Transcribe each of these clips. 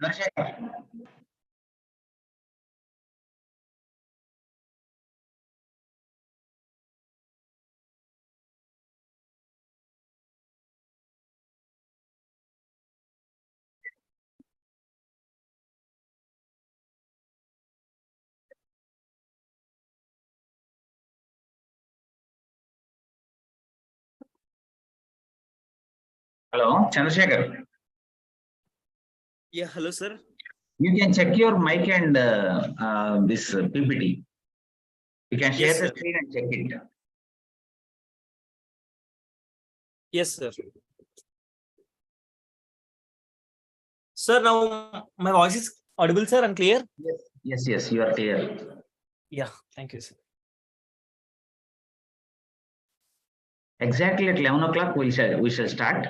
Entrepreneurship. Hello, Chandrasekhar. Yeah, hello, sir. You can check your mic and this PPT. You can share Yes, the sir. screen and check it. Yes, sir. Sir, now my voice is audible, sir, and clear? Yes, you are clear. Yeah, thank you, sir. Exactly at 11 o'clock, we shall start.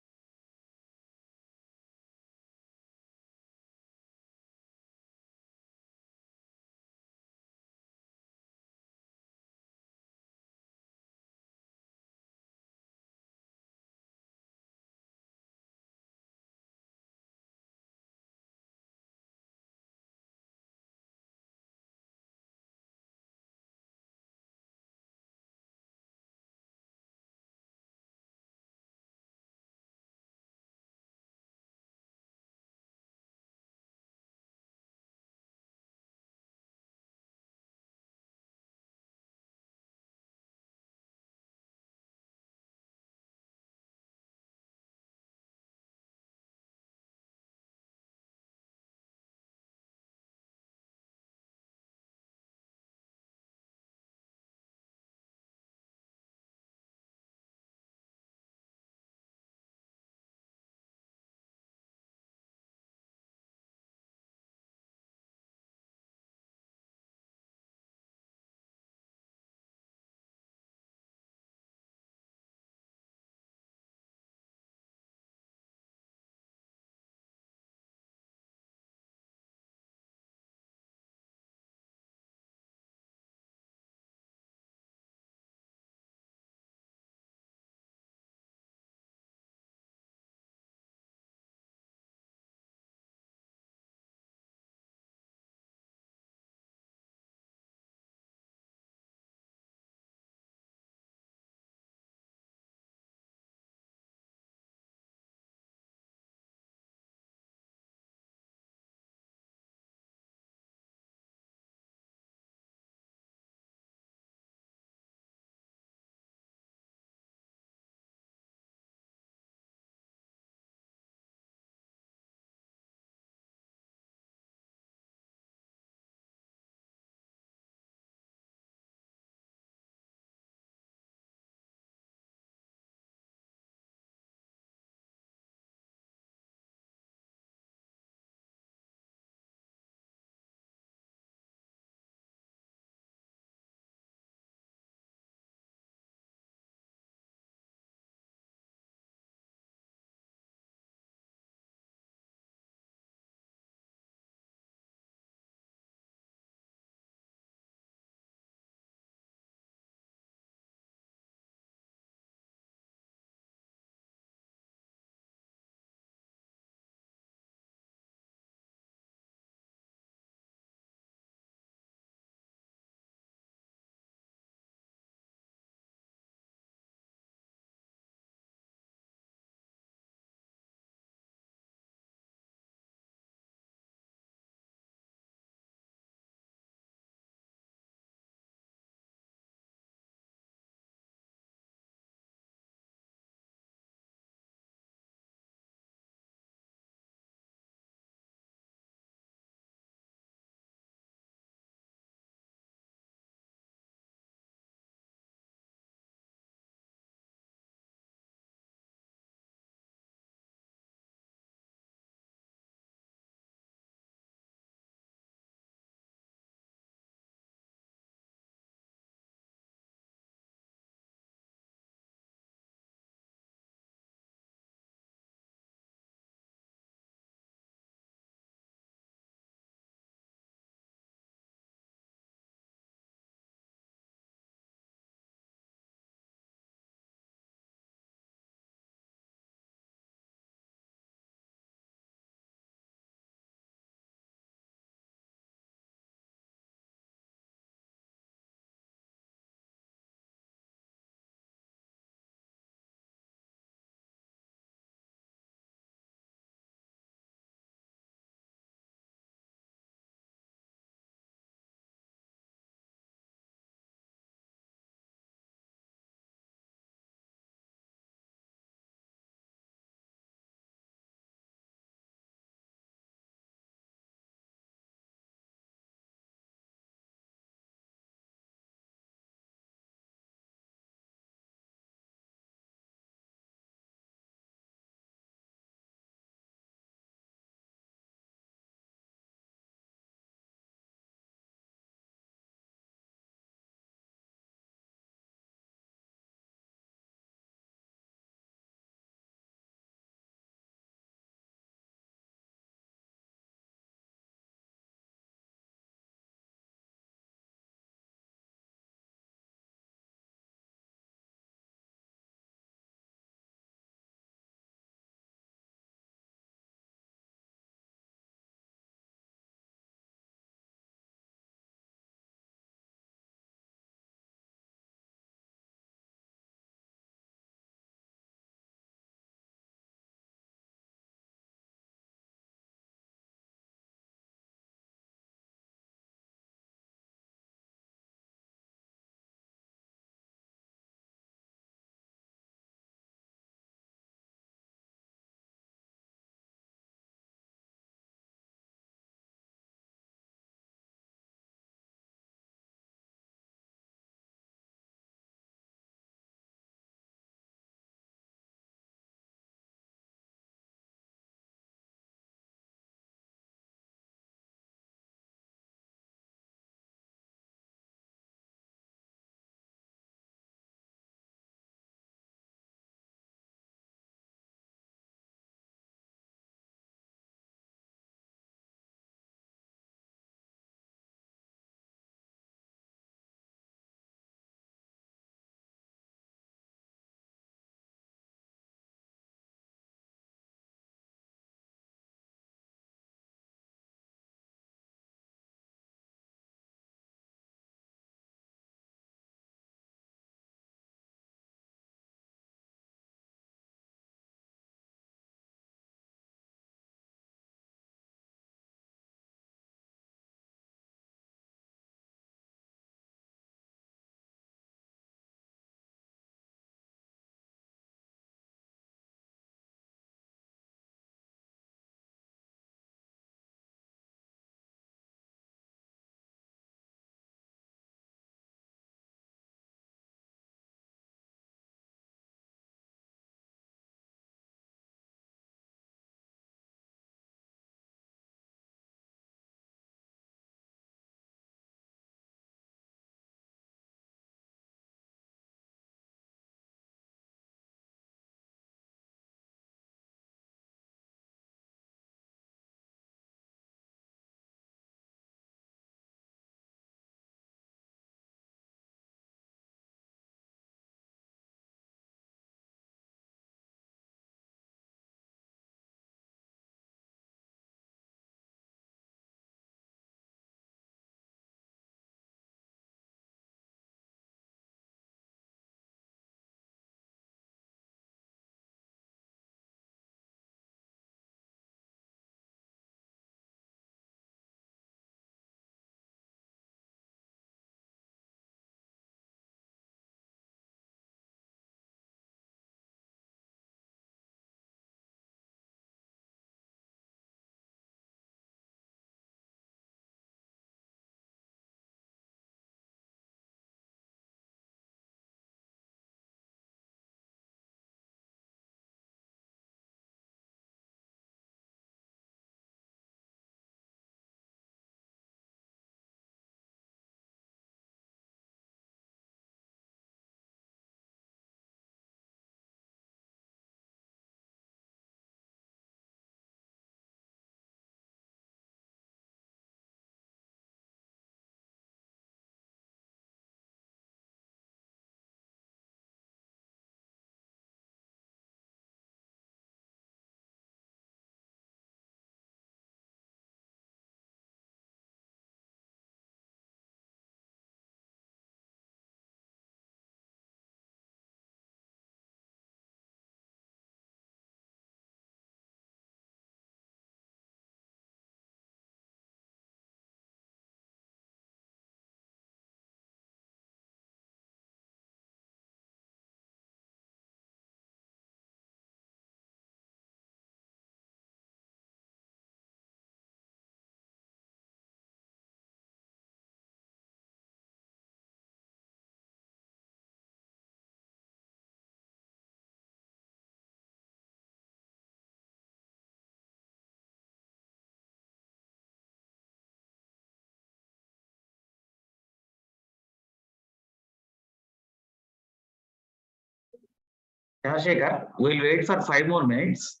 Chandrasekhar, we'll wait for 5 more minutes.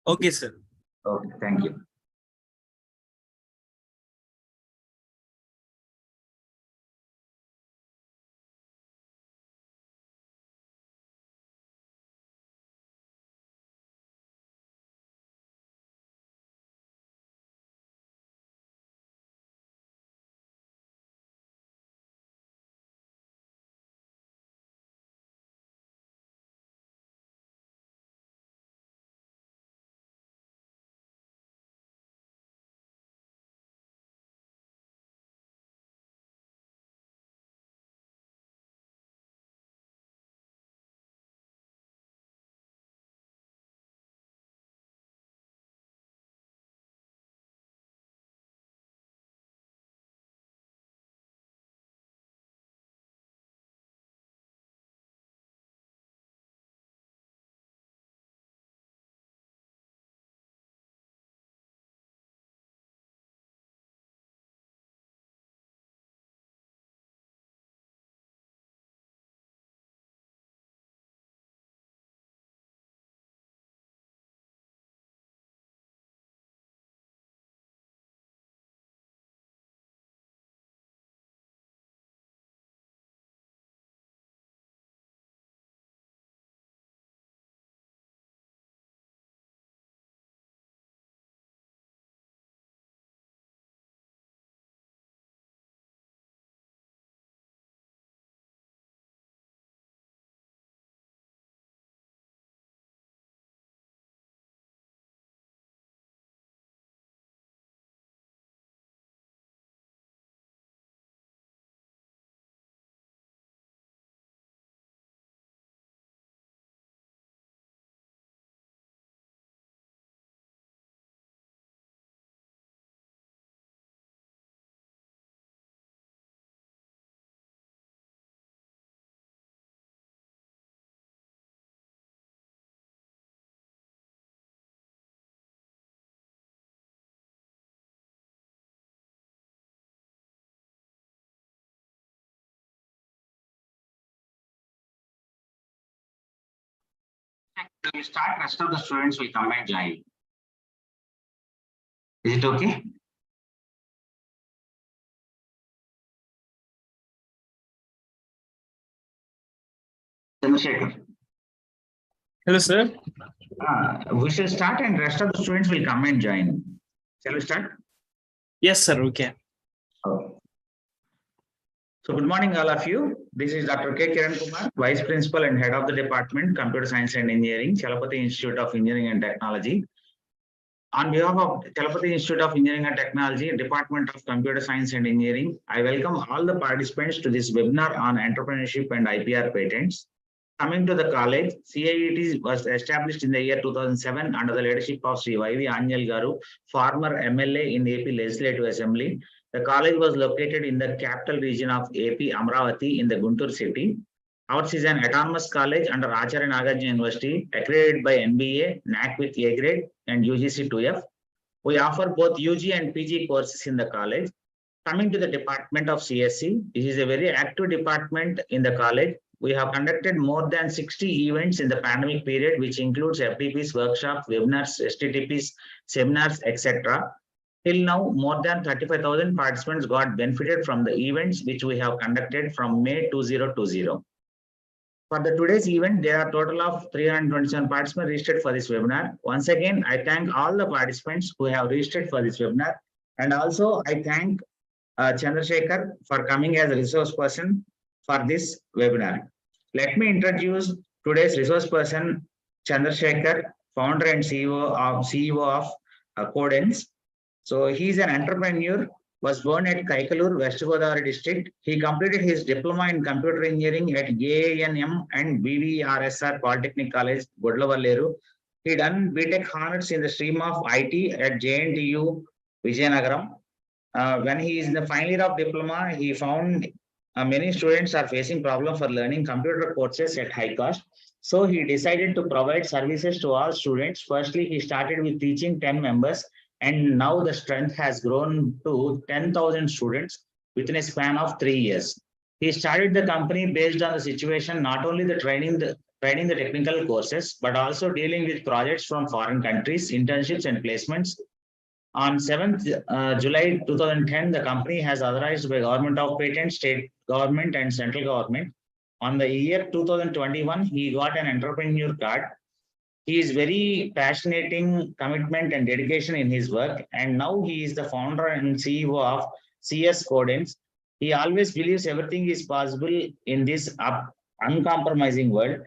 Okay, sir. Okay, thank you. When we start, rest of the students will come and join. Is it okay? Chandrasekhar. Hello, sir. We shall start and rest of the students will come and join. Shall we start? Yes, sir. Okay. Oh. So good morning, all of you. This is Dr. K. Kiran Kumar, Vice Principal and Head of the Department, Computer Science and Engineering, Chalapati Institute of Engineering and Technology. On behalf of Chalapati Institute of Engineering and Technology, Department of Computer Science and Engineering, I welcome all the participants to this webinar on entrepreneurship and IPR patents. Coming to the college, CIET was established in the year 2007 under the leadership of Sri Y.V. Anjal Garu, former MLA in AP Legislative Assembly. The college was located in the capital region of AP, Amravati, in the Guntur city. Ours is an autonomous college under Acharya Nagarjuna University, accredited by NBA, NAC with A grade, and UGC 2F. We offer both UG and PG courses in the college. Coming to the department of CSC, this is a very active department in the college. We have conducted more than 60 events in the pandemic period, which includes FTPs, workshops, webinars, STTPs, seminars, etc. Till now, more than 35,000 participants got benefited from the events which we have conducted from May 2020. For the today's event, there are a total of 327 participants registered for this webinar. Once again, I thank all the participants who have registered for this webinar. And also, I thank Chandrasekhar for coming as a resource person for this webinar. Let me introduce today's resource person, Chandrasekhar, founder and CEO of Codens. So he is an entrepreneur, was born at Kaikalur, West Godavari district. He completed his diploma in computer engineering at JANM and BVRSR Polytechnic College, Godlavalleru. He done BTech honors in the stream of IT at JNTU, Vizianagaram. When he is in the final year of diploma, he found many students are facing problem for learning computer courses at high cost. So he decided to provide services to all students. Firstly, he started with teaching 10 members, and now the strength has grown to 10,000 students within a span of 3 years. He started the company based on the situation, not only the providing the technical courses, but also dealing with projects from foreign countries, internships and placements. On 7th July 2010, the company has authorized by Government of Patent, state government and central government. On the year 2021, he got an entrepreneur card. He is very passionate, commitment and dedication in his work, and now he is the founder and CEO of CS Codens. He always believes everything is possible in this uncompromising world.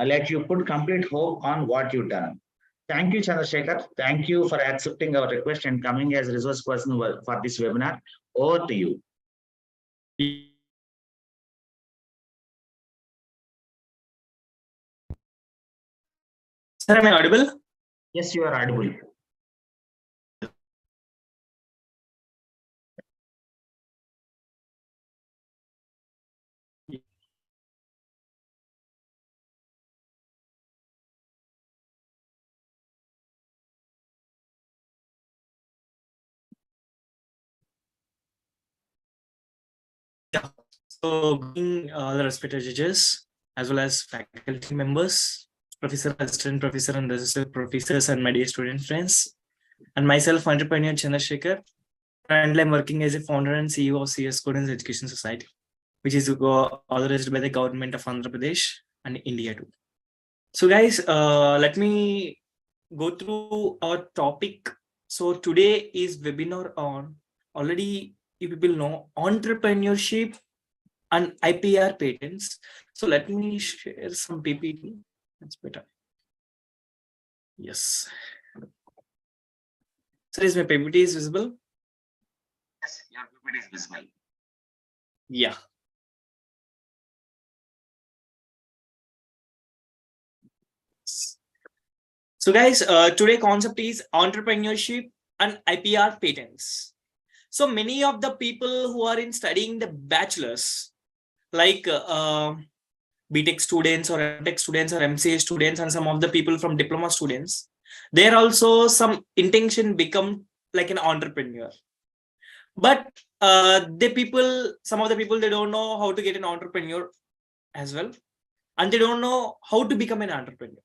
Let you put complete hope on what you've done. Thank you, Chandrasekhar. Thank you for accepting our request and coming as resource person for this webinar. Over to you. Sir, am I audible? Yes, you are audible. Yeah. So, the respected judges, as well as faculty members, professor, assistant professor, and registered professors, and my dear student friends, and myself, entrepreneur Chandrasekhar. Currently, I'm working as a founder and CEO of CS Codens Education Society, which is authorized by the government of Andhra Pradesh and India too. So, guys, let me go through our topic. So, today is webinar on, already you people know, entrepreneurship and IPR patents. So let me share some PPT. That's better. Yes. So is my PPT is visible? Yes, your PPT is visible. Yeah. So guys, today concept is entrepreneurship and IPR patents. So many of the people who are in studying the bachelors, like BTech students or MTech students or MCA students, and some of the people from diploma students, there also some intention become like an entrepreneur. But some of the people, they don't know how to get an entrepreneur as well, and they don't know how to become an entrepreneur.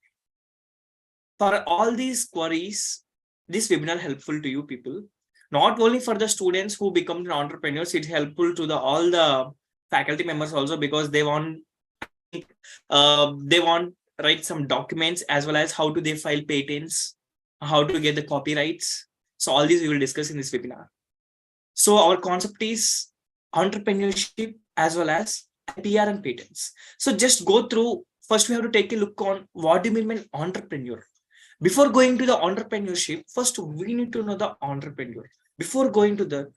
For all these queries, this webinar helpful to you people, not only for the students who become an entrepreneurs, it's helpful to all the faculty members also, because they want write some documents, as well as how to they file patents, how to get the copyrights. So all these we will discuss in this webinar. So our concept is entrepreneurship as well as IPR and patents. So just go through. First, we have to take a look on what do you mean by entrepreneur. Before going to the entrepreneurship, first we need to know the entrepreneur. Before going to the,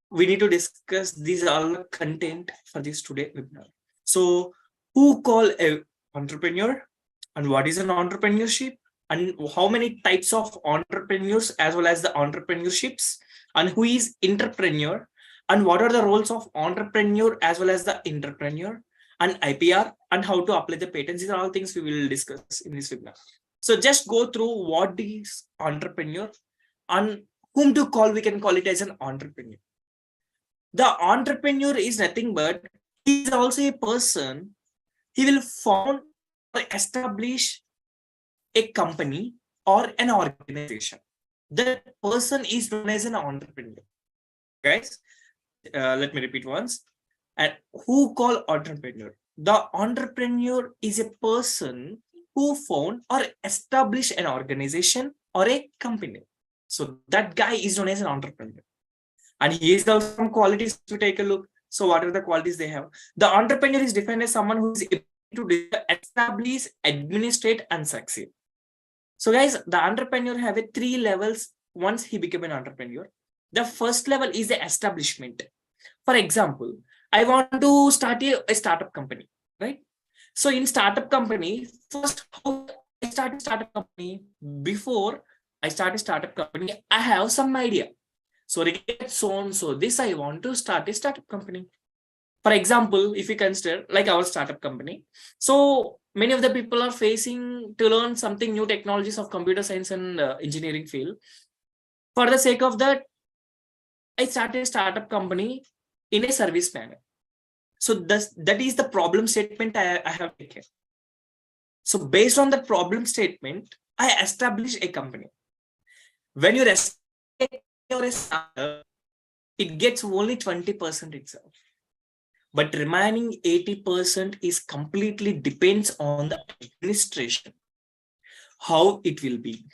we need to discuss these all content for this today webinar. So who call a entrepreneur, and what is an entrepreneurship, and how many types of entrepreneurs as well as the entrepreneurships, and who is entrepreneur, and what are the roles of entrepreneur as well as the entrepreneur, and IPR, and how to apply the patents. These are all things we will discuss in this webinar. So just go through what is entrepreneur and whom to call. We can call it as an entrepreneur. The entrepreneur is nothing but he is also a person. He will found or establish a company or an organization. That person is known as an entrepreneur. Guys, let me repeat once. And who call entrepreneur? The entrepreneur is a person who found or establish an organization or a company. So that guy is known as an entrepreneur. And he is also some qualities to take a look. So what are the qualities they have? The entrepreneur is defined as someone who is able to establish, administrate, and succeed. So guys, the entrepreneur have a 3 levels once he became an entrepreneur. The first level is the establishment. For example, I want to start a startup company, right? So in startup company, first how I start a startup company, before I start a startup company, I have some idea. So this I want to start a startup company. For example, if you consider like our startup company, so many of the people are facing to learn something new technologies of computer science and engineering field. For the sake of that, I started a startup company in a service manner. So that is the problem statement I have taken. So based on that problem statement, I establish a company. When you're a startup, it gets only 20% itself. But remaining 80% is completely depends on the administration, how it will be.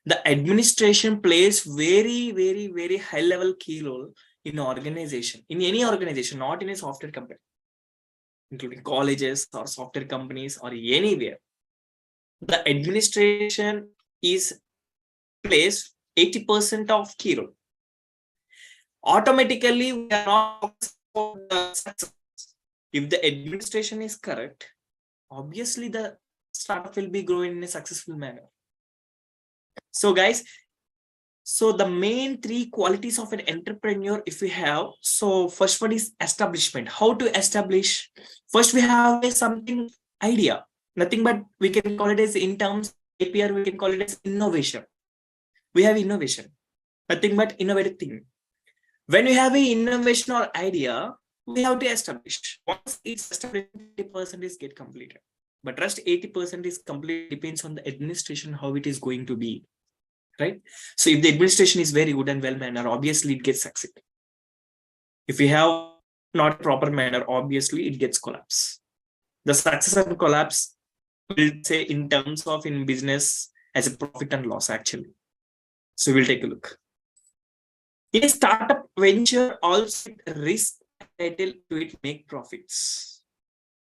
The administration plays very, very, very high level key role in organization, in any organization, not in a software company, including colleges or software companies or anywhere. The administration is plays 80% of key role. Automatically, we are not for the success. If the administration is correct, obviously the startup will be growing in a successful manner. So guys, so the main three qualities of an entrepreneur, if we have, so first one is establishment. How to establish? First, we have a something idea, nothing but we can call it as in terms IPR, we can call it as innovation. We have innovation, nothing but innovative thing. When we have an innovation or idea, we have to establish. Once it's established, 80% is get completed. But rest 80% is complete depends on the administration, how it is going to be. Right? So if the administration is very good and well mannered, obviously it gets succeed. If we have not proper manner, obviously it gets collapse. The success and collapse will say in terms of in business as a profit and loss actually. So we'll take a look. In a startup venture, also risk title to it make profits.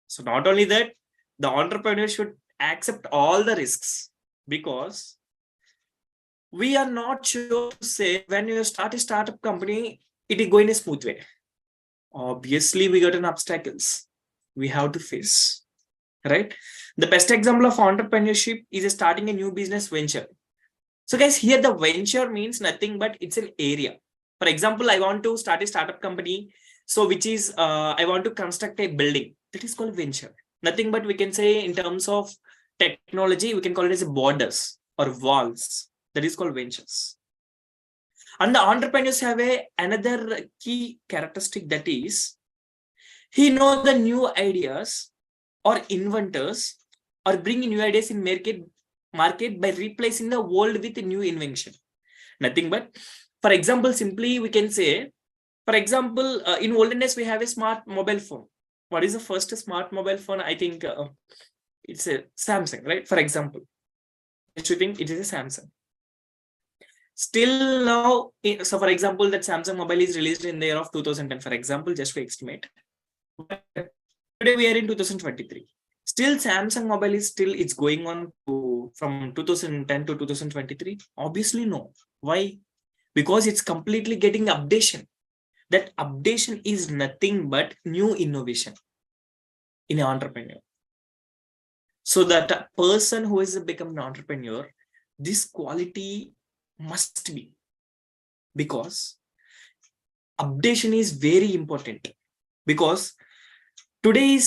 So not only that, the entrepreneur should accept all the risks, because we are not sure to say when you start a startup company, it is going a smooth way. Obviously, we got an obstacles we have to face, right? The best example of entrepreneurship is starting a new business venture. So guys, here the venture means nothing but it's an area. For example, I want to start a startup company. So which is, I want to construct a building. That is called venture. Nothing but we can say in terms of technology, we can call it as borders or walls. That is called ventures. And the entrepreneurs have another key characteristic, that is, he knows the new ideas or inventors or bringing new ideas in market by replacing the old with a new invention. Nothing but, for example, simply we can say, for example, in olden days, we have a smart mobile phone. What is the first smart mobile phone? I think it's a Samsung, right? For example, you think it is a Samsung. Still now, so for example, that Samsung mobile is released in the year of 2010, for example, just to estimate. But today we are in 2023. Still, Samsung mobile is still, it's going on from 2010 to 2023. Obviously, no. Why? Because it's completely getting updation. That updation is nothing but new innovation in an entrepreneur. So that a person who is become an entrepreneur, this quality must be, because updation is very important. Because today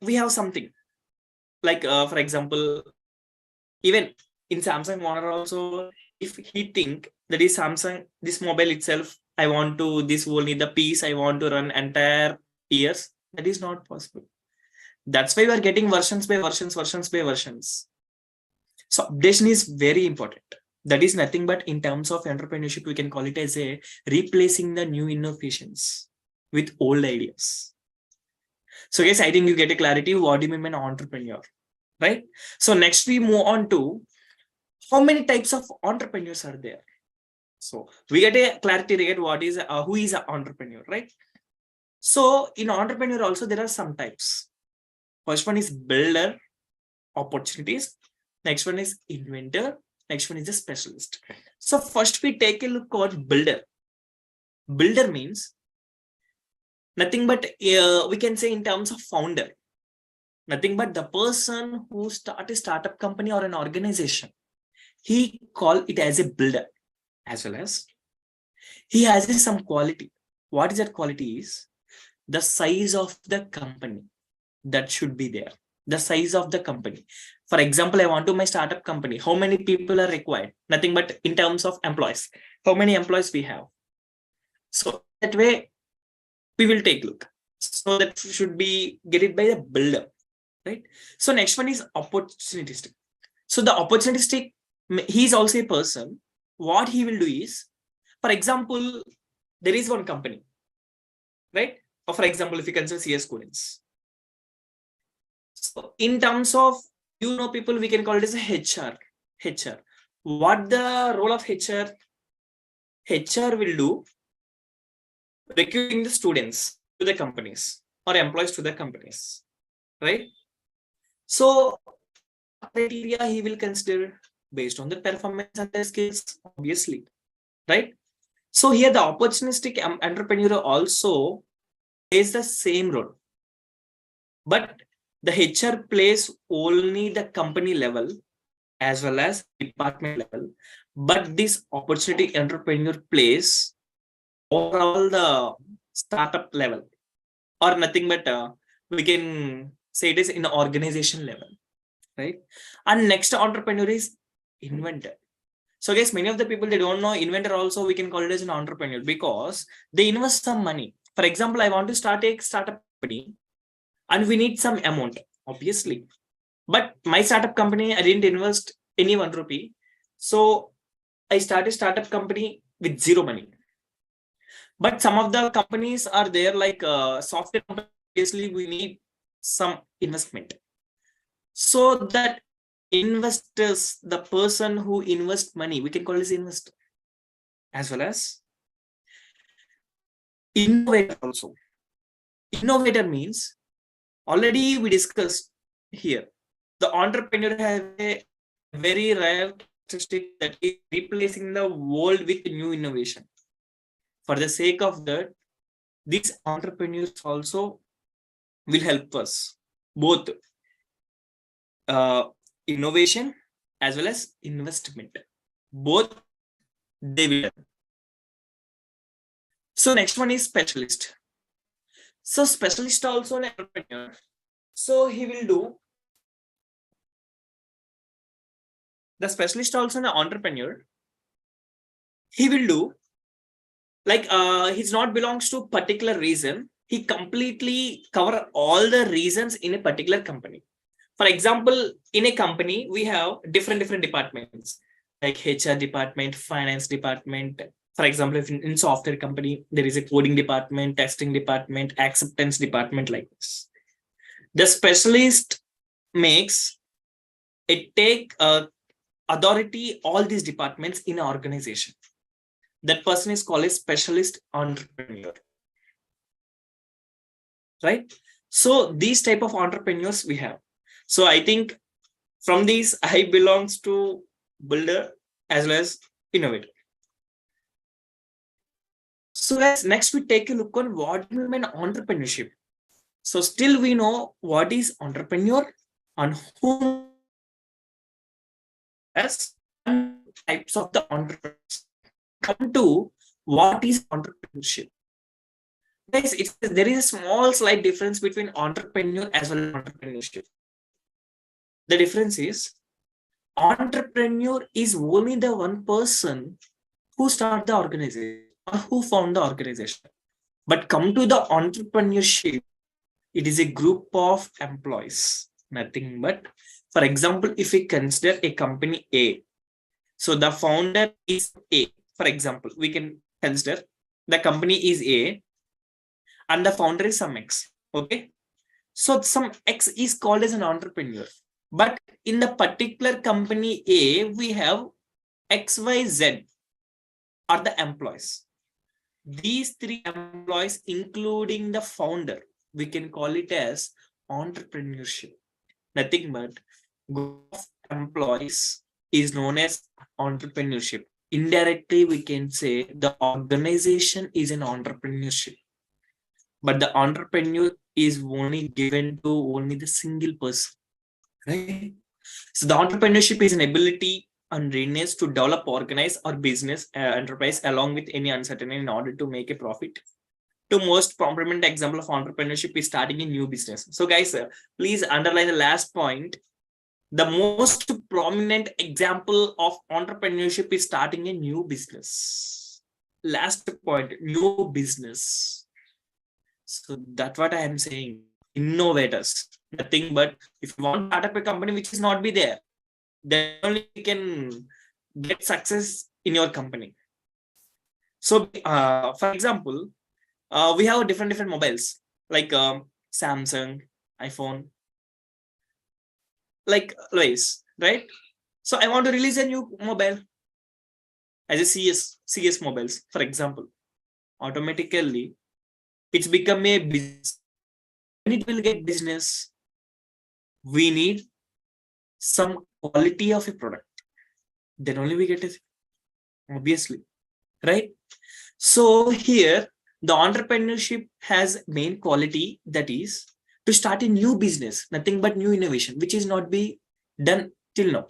we have something like, for example, even in Samsung owner also, if he think that is Samsung, this mobile itself, I want to, this will need the piece, I want to run entire years, that is not possible. That's why we are getting versions by versions. So updation is very important. That is nothing but in terms of entrepreneurship, we can call it as a replacing the new innovations with old ideas. So guys, I think you get a clarity what do you mean by an entrepreneur, right? So next we move on to how many types of entrepreneurs are there. So we get a clarity regarding what is who is an entrepreneur, right? So in entrepreneur also there are some types. First one is builder opportunities. Next one is inventor. Next one is a specialist. So first we take a look at builder. Builder means nothing but we can say in terms of founder. Nothing but the person who start a startup company or an organization. He call it as a builder, as well as he has some quality. What is that quality is? The size of the company that should be there. The size of the company. For example, I want to my startup company. How many people are required? Nothing but in terms of employees. How many employees we have? So that way we will take a look. So that should be get it by the builder. right? So next one is opportunistic. So the opportunistic, he's also a person. What he will do is, for example, there is one company, right? Or for example, if you consider CS students. So in terms of, people, we can call it as a HR. HR. What the role of HR? HR will do recruiting the students to the companies or employees to the companies, right? So criteria he will consider based on the performance and the skills, obviously, right? So here the opportunistic entrepreneur also plays the same role, but the HR plays only the company level as well as department level, but this opportunity entrepreneur plays overall the startup level, or nothing but we can say it is in the organization level, right? And next entrepreneur is inventor. So guys, many of the people, they don't know inventor also we can call it as an entrepreneur because they invest some money. For example, I want to start a startup company and we need some amount, obviously. But my startup company, I didn't invest any 1 rupee. So I started startup company with zero money. But some of the companies are there like software company, obviously we need some investment. So that investors, the person who invests money, we can call this investor, as well as innovator also. Innovator means, already we discussed here, the entrepreneur has a very rare characteristic that is replacing the world with new innovation. For the sake of that, these entrepreneurs also will help us both innovation as well as investment. Both they will. So next one is specialist. So specialist also an entrepreneur. So he will do, the specialist also an entrepreneur. He will do like he's not belongs to particular reason. He completely cover all the reasons in a particular company. For example, in a company, we have different departments like HR department, finance department. For example, if in software company, there is a coding department, testing department, acceptance department, like this. The specialist makes it take authority all these departments in an organization. That person is called a specialist entrepreneur, right? So these type of entrepreneurs we have. So I think from these, I belongs to builder as well as innovator. So guys, next we take a look on what do you mean entrepreneurship. So still we know what is entrepreneur and whom as types of the entrepreneurs. Come to what is entrepreneurship. Guys, there is a small slight difference between entrepreneur as well as entrepreneurship. The difference is, entrepreneur is only the one person who started the organization or who found the organization. But come to the entrepreneurship, it is a group of employees, nothing but, for example, if we consider a company A, so the founder is A. For example, we can consider the company is A and the founder is some X. Okay. So some X is called as an entrepreneur. But in the particular company A, we have XYZ are the employees. These three employees, including the founder, we can call it as entrepreneurship. Nothing but group of employees is known as entrepreneurship. Indirectly, we can say the organization is an entrepreneurship. But the entrepreneur is only given to only the single person. Right? So the entrepreneurship is an ability and readiness to develop, organize, or business enterprise along with any uncertainty in order to make a profit. The most prominent example of entrepreneurship is starting a new business. So guys, please underline the last point. The most prominent example of entrepreneurship is starting a new business. Last point, new business. So that's what I am saying. Innovators. Nothing but if you want to start up a company which is not be there, then only you can get success in your company. So, for example, we have different mobiles like Samsung, iPhone, like always, right? So I want to release a new mobile as a CS mobiles, for example. Automatically, it's become a business. When it will get business, we need some quality of a product. Then only we get it, obviously, right? So here, the entrepreneurship has main quality, that is to start a new business, nothing but new innovation, which is not be done till now.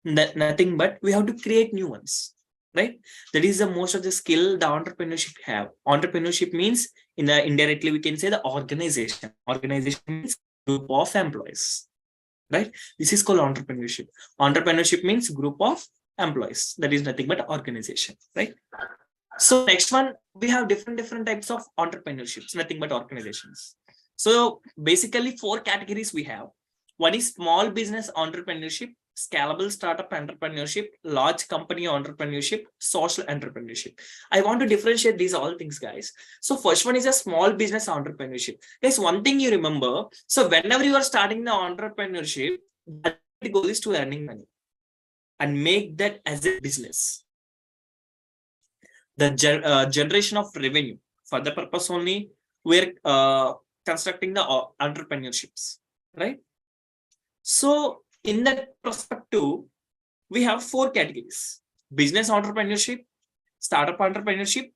Nothing but we have to create new ones, right? That is the most of the skill the entrepreneurship have. Entrepreneurship means indirectly we can say the organization. Organization means group of employees, right? This is called entrepreneurship. Entrepreneurship means group of employees. That is nothing but organization, right? So next one, we have different types of entrepreneurships, nothing but organizations. So basically 4 categories we have. One is small business entrepreneurship, scalable startup entrepreneurship, large company entrepreneurship, social entrepreneurship. I want to differentiate these all things, guys. So first one is a small business entrepreneurship. Guys, one thing you remember, so whenever you are starting the entrepreneurship, the goal is to earning money and make that as a business. The generation of revenue. For the purpose only, we're constructing the entrepreneurships, right? So in that perspective, we have 4 categories: business entrepreneurship, startup entrepreneurship,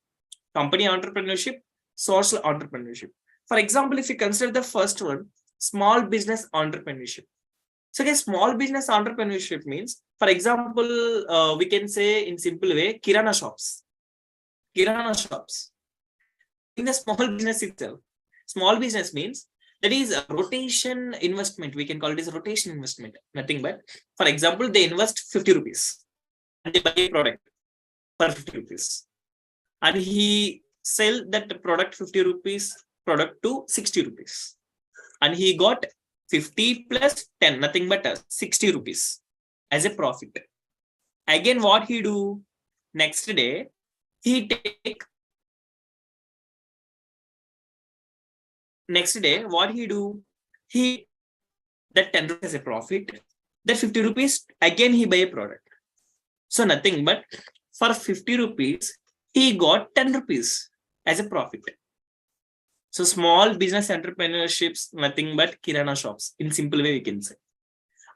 company entrepreneurship, social entrepreneurship. For example, if you consider the first one, small business entrepreneurship. So guys, small business entrepreneurship means, for example, we can say in simple way, kirana shops. In the small business itself. Small business means that is a rotation investment. We can call it as a rotation investment. Nothing but, for example, they invest 50 rupees and they buy a product for 50 rupees. And he sell that product 50 rupees product to 60 rupees. And he got 50 plus 10, nothing but 60 rupees as a profit. Again, what he do? Next day, he take what he do? He that 10 rupees as a profit, that 50 rupees again he buy a product. So nothing but for 50 rupees he got 10 rupees as a profit. So small business entrepreneurships, nothing but kirana shops, in simple way we can say.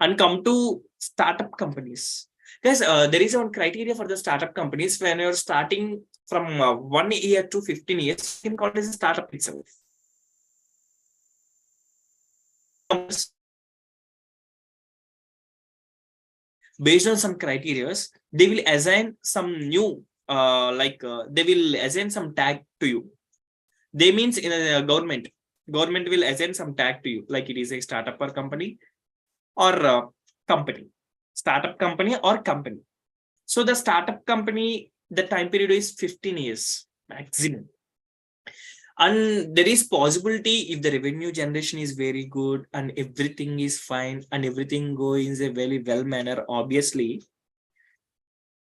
And come to startup companies. Guys, there is one criteria for the startup companies. When you're starting from 1 year to 15 years, you can call it as a startup itself. Based on some criteria, they will assign some new, they will assign some tag to you. They means in a government will assign some tag to you, like it is a startup or company or company. Startup company or company. So the startup company, the time period is 15 years maximum. And there is possibility if the revenue generation is very good and everything is fine and everything goes in a very well manner, obviously,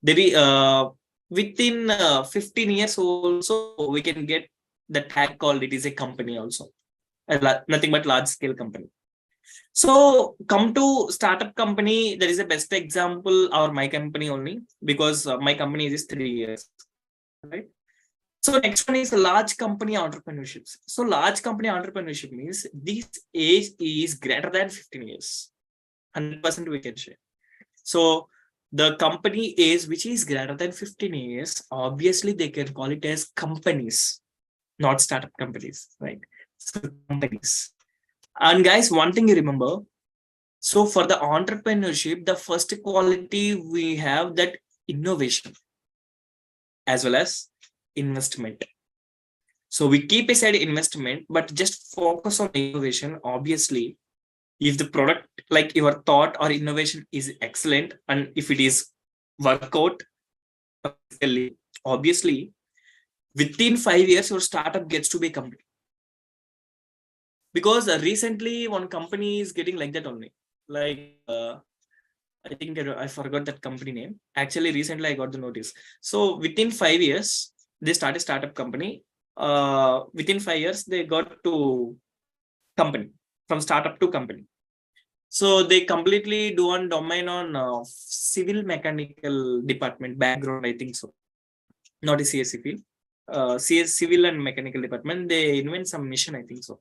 there is, within 15 years also we can get the tag called it is a company also. Nothing but large scale company. So come to startup company, there is a best example or my company only, because my company is 3 years, right? So next one is large company entrepreneurships. So large company entrepreneurship means this age is greater than 15 years. 100% we can share. So the company age which is greater than 15 years, obviously they can call it as companies, not startup companies, right? So companies. And guys, one thing you remember, so for the entrepreneurship, the first quality we have that innovation as well as investment. So we keep aside investment, but just focus on innovation. Obviously, if the product, like your thought or innovation is excellent, and if it is work out, obviously, within 5 years, your startup gets to be a company. Because recently one company is getting like that only. Like I think I forgot that company name. Actually, recently I got the notice. So within 5 years, they started startup company. Within 5 years, they got to company, from startup to company. So they completely do on domain on civil mechanical department background, I think so. Not a CS civil. CS civil and mechanical department, they invent some mission, I think so.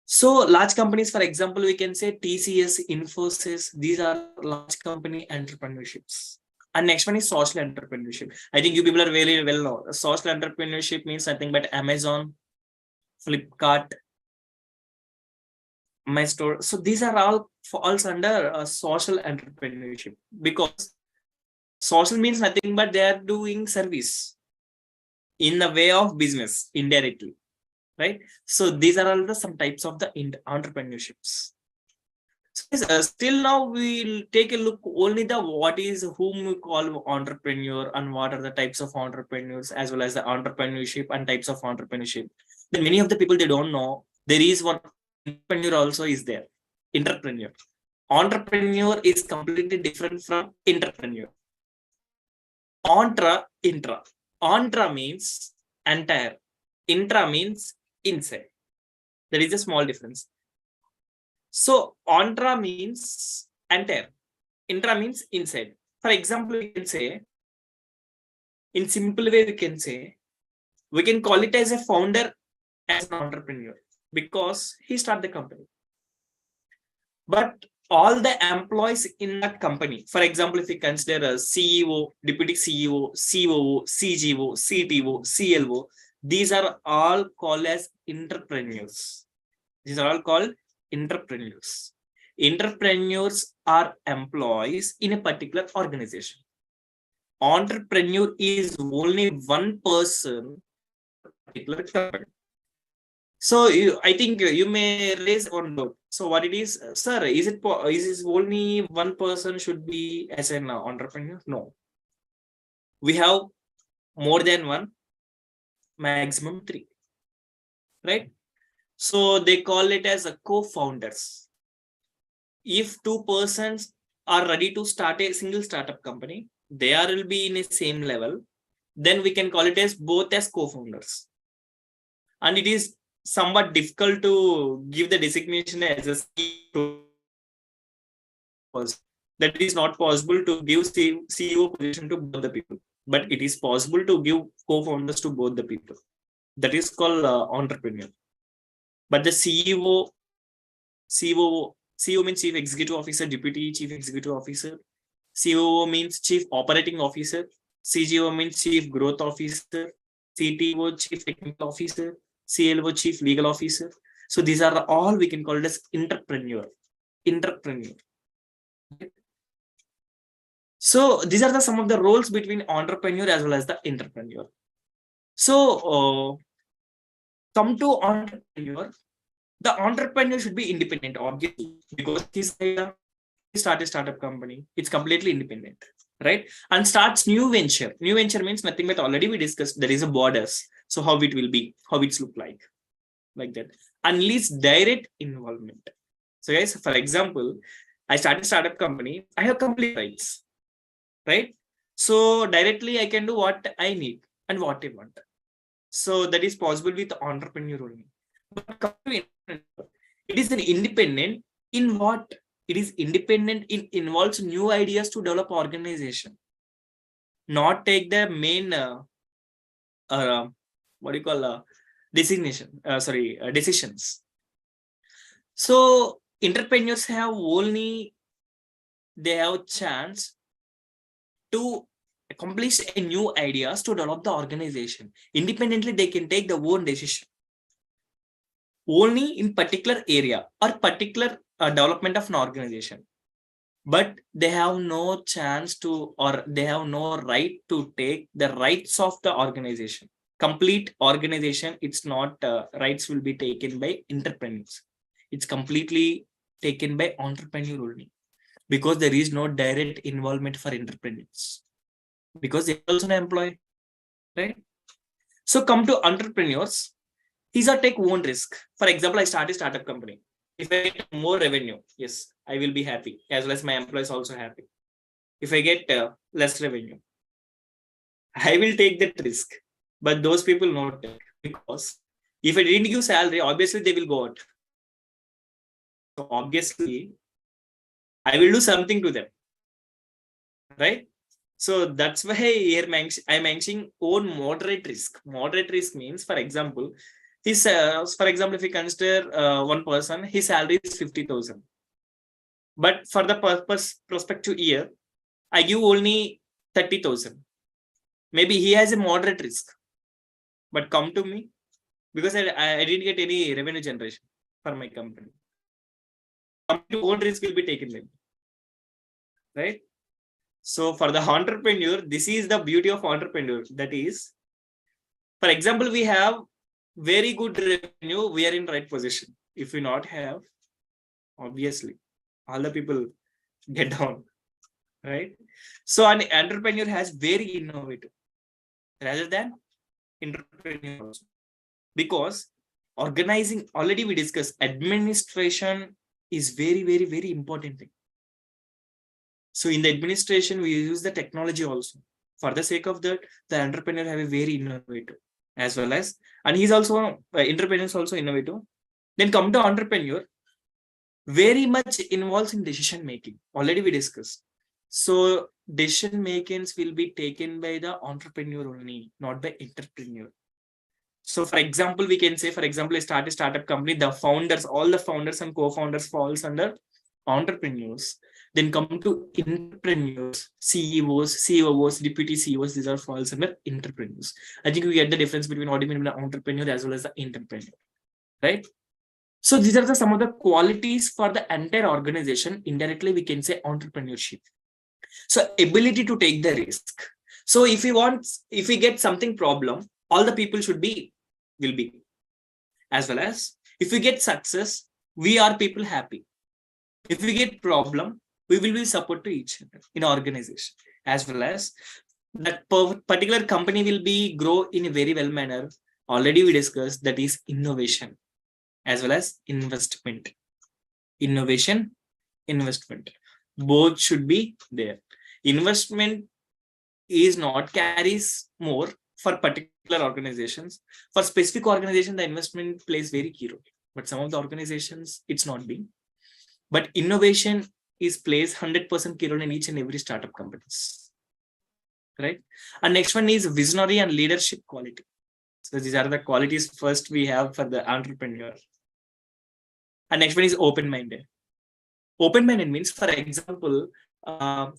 So large companies, for example, we can say TCS, Infosys, these are large company entrepreneurships. And next one is social entrepreneurship. I think you people are very well know. Social entrepreneurship means nothing but Amazon, Flipkart, my store. So these are all falls under social entrepreneurship, because social means nothing but they are doing service in the way of business indirectly, right? So these are all the some types of the entrepreneurships. So, still now we'll take a look only the what is whom we call entrepreneur and what are the types of entrepreneurs as well as the entrepreneurship and types of entrepreneurship. Then many of the people they don't know there is one entrepreneur also is there. Entrepreneur. Entrepreneur is completely different from entrepreneur. Intra. Intra means entire. Intra means inside. There is a small difference. So intra means entire. Intra means inside. For example, we can say, in simple way, we can call it as a founder as an entrepreneur because he started the company. But all the employees in that company, for example, if you consider a CEO, deputy CEO, COO, CGO, CTO, CLO, these are all called as entrepreneurs. These are all called entrepreneurs. Entrepreneurs are employees in a particular organization. Entrepreneur is only one person in a particular company. So I think you may raise one doubt. So what it is, sir? Is it only one person should be as an entrepreneur? No, we have more than one, maximum three, right? So they call it as a co-founders. If two persons are ready to start a single startup company, they will be in a same level. Then we can call it as both as co-founders. And it is somewhat difficult to give the designation as a CEO. That is not possible to give CEO position to both the people, but it is possible to give co-founders to both the people. That is called entrepreneur. But the CEO means Chief Executive Officer, Deputy Chief Executive Officer. COO means Chief Operating Officer. CGO means Chief Growth Officer. CTO, Chief Technical Officer. CLO, Chief Legal Officer. So these are all we can call it as entrepreneur. So these are some of the roles between entrepreneur as well as the entrepreneur. So come to entrepreneur. The entrepreneur should be independent, obviously, because he started a startup company. It's completely independent, right? And starts new venture. New venture means nothing but already we discussed. There is a borders. So how it will be, how it's look like that. Unleash direct involvement. So guys, for example, I started a startup company. I have complete rights, right? So directly I can do what I need and what I want. So that is possible with entrepreneur only. But it is an independent in what? It is independent in involves new ideas to develop organization. Not take the main what do you call decisions. So entrepreneurs have only they have chance to accomplish a new ideas to develop the organization. Independently, they can take their own decision. Only in particular area or particular development of an organization. But they have no chance to, or they have no right to take the rights of the organization. Complete organization, it's not rights will be taken by entrepreneurs. It's completely taken by entrepreneur only, because there is no direct involvement for entrepreneurs, because they also an employee, right? So come to entrepreneurs. He's a take own risk. For example, I start a startup company. If I get more revenue, yes, I will be happy, as well as my employees also happy. If I get less revenue, I will take that risk. But those people not take, because if I didn't give salary, obviously they will go out. So obviously, I will do something to them, right? So that's why here I'm mentioning own moderate risk. Moderate risk means, for example, if we consider one person, his salary is 50,000. But for the prospective year, I give only 30,000. Maybe he has a moderate risk, but come to me because I didn't get any revenue generation for my company. Own risk will be taken then, right? So for the entrepreneur, this is the beauty of entrepreneur. That is, for example, we have very good revenue, we are in right position. If we not have, obviously, all the people get down, right? So an entrepreneur has very innovative rather than entrepreneur also. Because organizing, already we discussed, administration is very, very, very important thing. So in the administration, we use the technology also. For the sake of that, the entrepreneur have a very innovative as well as, and he's also, entrepreneur is also innovative. Then come to entrepreneur, very much involves in decision making. Already we discussed. So decision makings will be taken by the entrepreneur only, not by entrepreneur. So for example, we can say, for example, I start a startup company, the founders, all the founders and co-founders falls under entrepreneurs. Then come to entrepreneurs, CEOs, COOs, deputy CEOs, these are falls under entrepreneurs. I think we get the difference between what you mean by entrepreneur as well as the entrepreneur, right? So these are some of the qualities for the entire organization. Indirectly, we can say entrepreneurship. So ability to take the risk. So if we get something problem, all the people will be, as well as if we get success, we are people happy. If we get problem, we will be support to each other in organization, as well as that particular company will be grow in a very well manner. Already we discussed, that is innovation as well as investment. Innovation, investment, both should be there. Investment is not carries more for particular organizations. For specific organization, the investment plays very key role. But some of the organizations, it's not being. But innovation is plays 100% key role in each and every startup companies, right? And next one is visionary and leadership quality. So these are the qualities first we have for the entrepreneur. And next one is open-minded. Open-minded means, for example,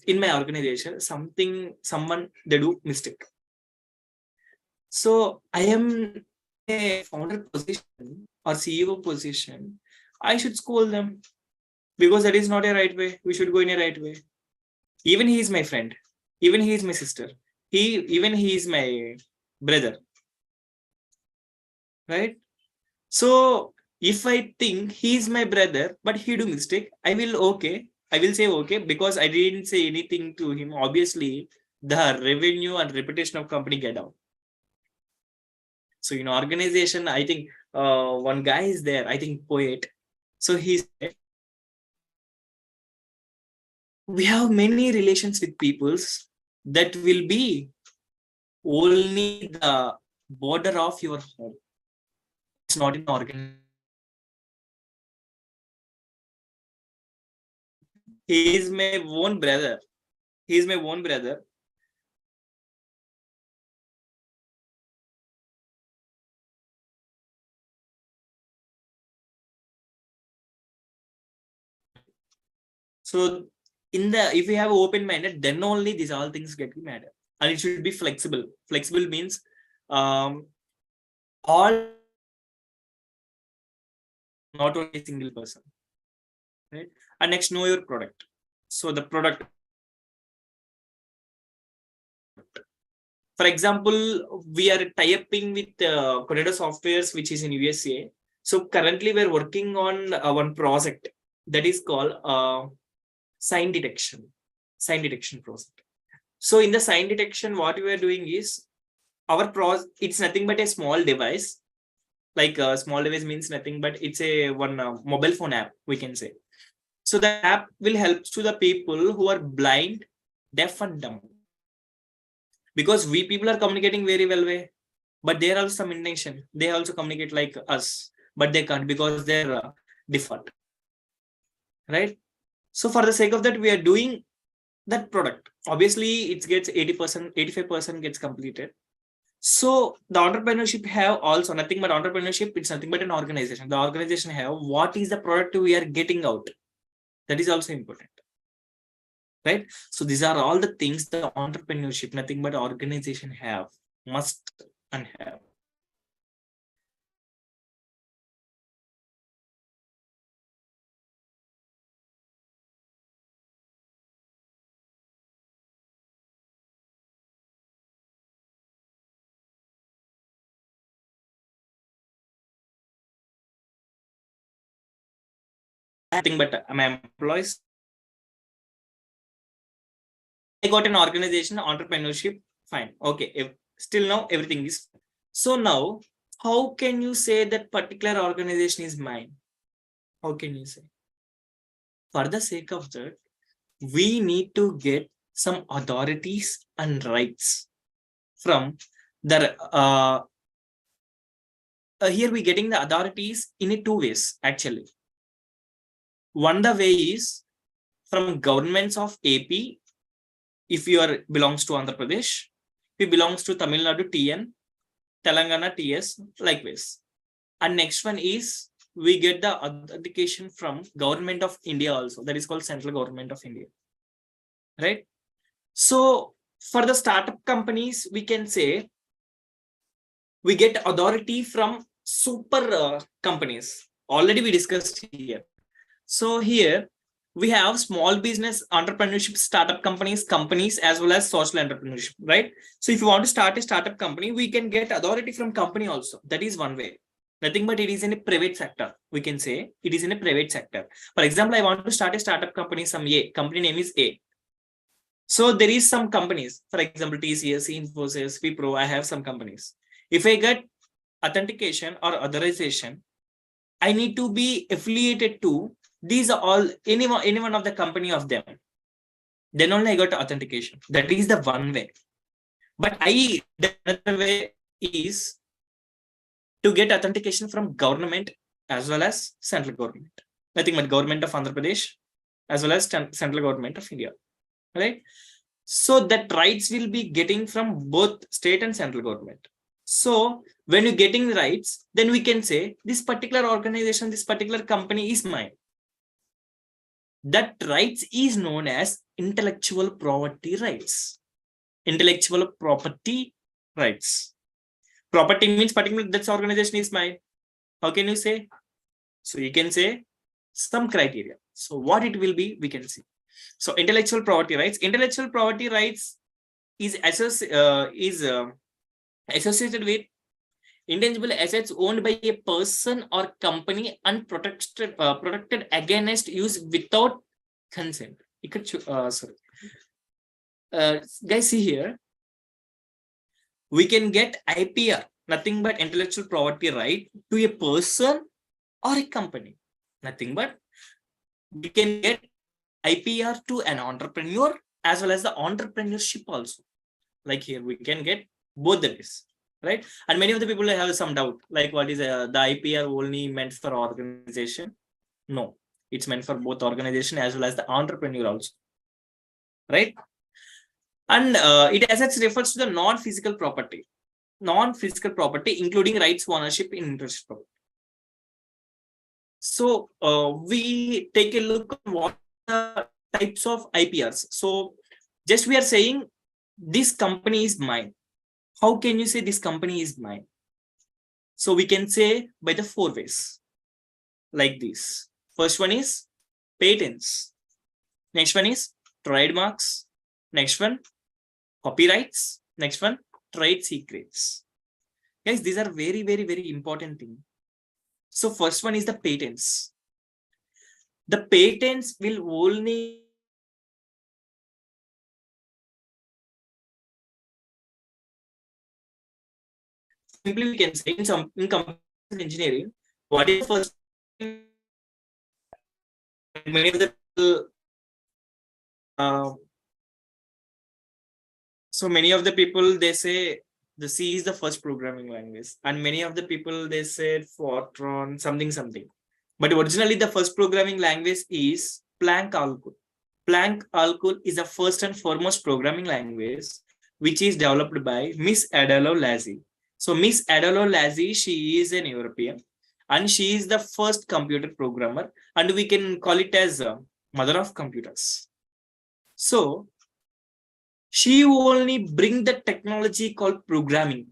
in my organization, someone they do mistake. So I am a founder position or CEO position. I should scold them because that is not a right way. We should go in a right way. Even he is my friend. Even he is my sister. Even he is my brother. Right? So if I think he is my brother, but he do mistake, I will say okay, because I didn't say anything to him. Obviously, the revenue and reputation of company get down. So in organization, I think one guy is there, I think poet. So he said, we have many relations with peoples that will be only the border of your home. It's not in organization. He is my own brother. He is my own brother. So if we have open-minded, then only these all things get matter. And it should be flexible. Flexible means all, not only a single person. Right? And next, know your product. So the product. For example, we are tie-upping with Corridor Softwares, which is in USA. So currently we're working on one project that is called sign detection project. So in the sign detection, what we are doing is it's nothing but a small device Like small device means nothing, but it's a one mobile phone app, we can say. So the app will help to the people who are blind, deaf and dumb. Because we people are communicating very well way, but there are also some intention. They also communicate like us, but they can't because they're default, right? So for the sake of that, we are doing that product. Obviously, it gets 80%, 85% gets completed. So the entrepreneurship have also nothing but entrepreneurship. It's nothing but an organization. The organization have what is the product we are getting out. That is also important, right? So these are all the things the entrepreneurship, nothing but organization have, must and have. Nothing but my employees. I got an organization, entrepreneurship, fine. Okay, if, still now everything is fine. So now, how can you say that particular organization is mine? How can you say? For the sake of that, we need to get some authorities and rights from the here we getting the authorities in a two ways actually. One the way is from governments of AP. If you are belongs to Andhra Pradesh, if you belongs to Tamil Nadu TN, Telangana TS, likewise. And next one is we get the authentication from government of India also. That is called central government of India, right? So for the startup companies, we can say we get authority from super companies. Already we discussed here. So here we have small business entrepreneurship startup companies as well as social entrepreneurship, right? So if you want to start a startup company, we can get authority from company also. That is one way. Nothing but it is in a private sector. We can say it is in a private sector. For example, I want to start a startup company, some A, company name is A. So there is some companies, for example, TCS, Infosys, Wipro, I have some companies. If I get authentication or authorization, I need to be affiliated to these are all any one of the company of them. Then only I got authentication. That is the one way. But the other way is to get authentication from government as well as central government. Nothing but government of Andhra Pradesh as well as central government of India, right? So that rights will be getting from both state and central government. So when you're getting rights, then we can say this particular organization, this particular company is mine. That rights is known as intellectual property rights. Intellectual property rights. Property means particular that organization is mine. How can you say? So you can say some criteria. So what it will be, we can see. So intellectual property rights. Intellectual property rights is associated with intangible assets owned by a person or company and protected against use without consent. Sorry. Guys, see here. We can get IPR, nothing but intellectual property right, to a person or a company. Nothing but we can get IPR to an entrepreneur as well as the entrepreneurship also. Like here, we can get both the ways, right? And many of the people have some doubt, like what is the IPR only meant for organization? No, it's meant for both organization as well as the entrepreneur also, right? And it assets refers to the non-physical property, including rights of ownership in interest property. So we take a look at what the types of IPRs. So just we are saying this company is mine. How can you say this company is mine? So we can say by the four ways, like this. First one is patents. Next one is trademarks. Next one, copyrights. Next one, trade secrets. Guys, these are very, very, very important things. So first one is the patents. The patents will only simply we can say in engineering, what is the first thing many of the people, so many of the people they say the C is the first programming language, and many of the people they said Fortran something. But originally the first programming language is Planck Algol. Planck Algol is the first and foremost programming language which is developed by Miss Adela Lazy. So Miss Adela Lazy, she is an European and she is the first computer programmer, and we can call it as a mother of computers. So she only bring the technology called programming,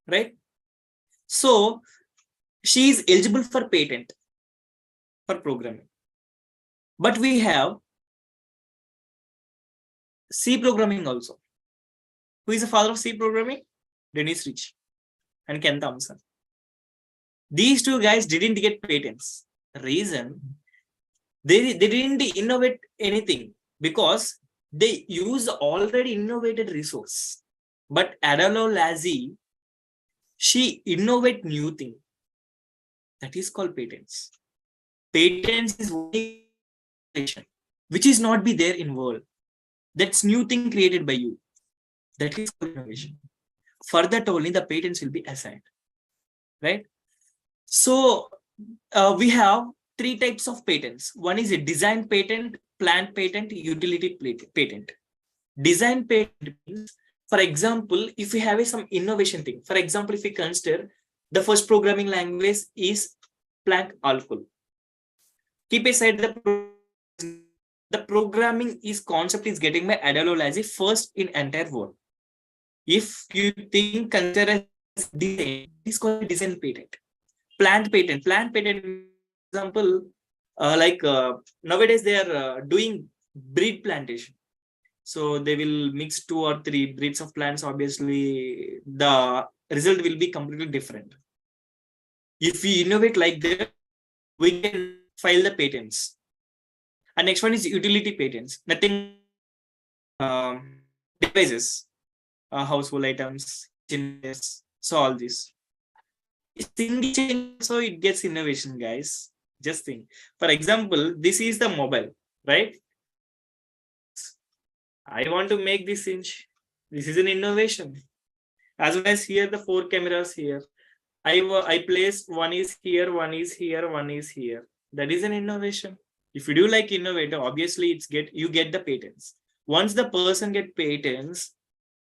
right? So she is eligible for patent for programming. But we have C programming also. Who is the father of C programming? Dennis Rich and Ken Thompson. These two guys didn't get patents. The reason they didn't innovate anything because they use already innovated resource. But Adela Lazy, she innovate new thing. That is called patents. Patents is which is not be there in world. That's new thing created by you. That is called innovation. For that only the patents will be assigned, right? So we have three types of patents. One is a design patent, plant patent, utility patent. Design patent means, for example, if we have some innovation thing, for example, if we consider the first programming language is Planck Algol. Keep aside the programming is concept is getting by Adela Lazy first in entire world. If you think consider as design, it's called design patent. Plant patent, example, nowadays they are doing breed plantation. So they will mix 2 or 3 breeds of plants. Obviously, the result will be completely different. If we innovate like that, we can file the patents. And next one is utility patents. Nothing devices, household items, so all this. So it gets innovation, guys. Just think. For example, this is the mobile, right? I want to make this inch. This is an innovation. As well as here, the 4 cameras here. I place one is here, one is here, one is here. That is an innovation. If you do like innovator, obviously you get the patents. Once the person get patents,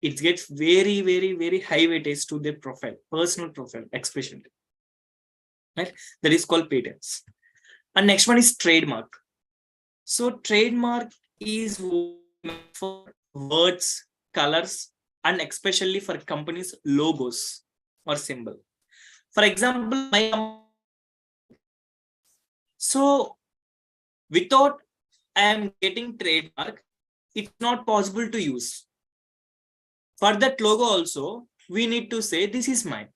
it gets very, very, very high weightage to their profile, personal profile, especially. Right? That is called patents. And next one is trademark. So trademark is for words, colors, and especially for companies' logos or symbol. For example, so without I am getting trademark, it's not possible to use. For that logo also, we need to say this is mine.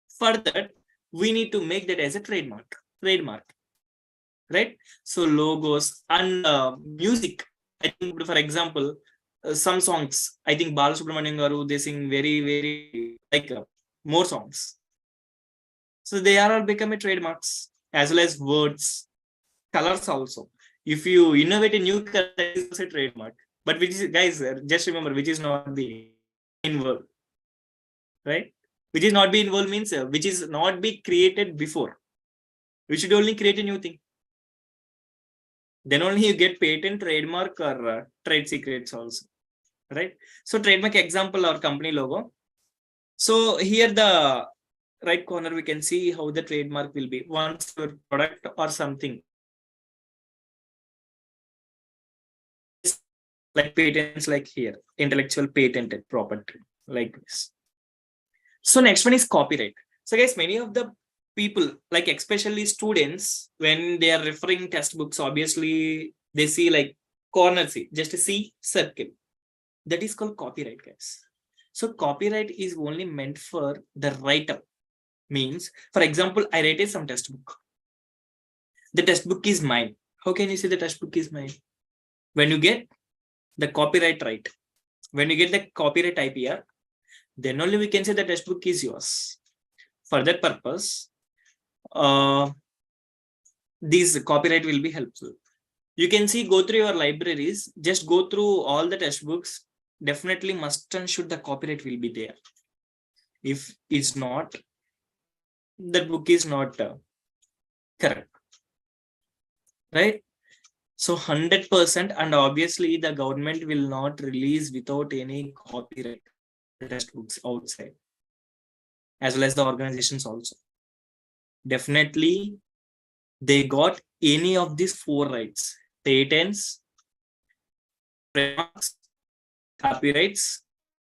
For that, we need to make that as a trademark, right? So logos and music. I think, for example, some songs, I think Balasubramanian Garu, they sing very, very like more songs. So they are all become a trademarks, as well as words, colors also. If you innovate a new color, that is a trademark. But which is, guys, just remember, which is not be involved, right? Which is not be involved means which is not be created before. We should only create a new thing. Then only you get patent, trademark, or trade secrets also, right? So trademark example, our company logo. So here the right corner, we can see how the trademark will be once your product or something. Like patents, like here, intellectual patented property, like this. So next one is copyright. So guys, many of the people, like especially students, when they are referring textbooks, obviously they see like corner C, just a C circle. That is called copyright, guys. So copyright is only meant for the write-up. Means, for example, I rated some textbook. The textbook is mine. How can you say the textbook is mine? When you get the copyright right, when you get the copyright IPR, then only we can say the textbook is yours. For that purpose, these copyright will be helpful. You can see, go through your libraries, just go through all the textbooks. Definitely must and should the copyright will be there. If it's not, that book is not correct, right? So 100%, and obviously the government will not release without any copyright textbooks outside, as well as the organizations also. Definitely they got any of these 4 rights: patents, trademarks, copyrights,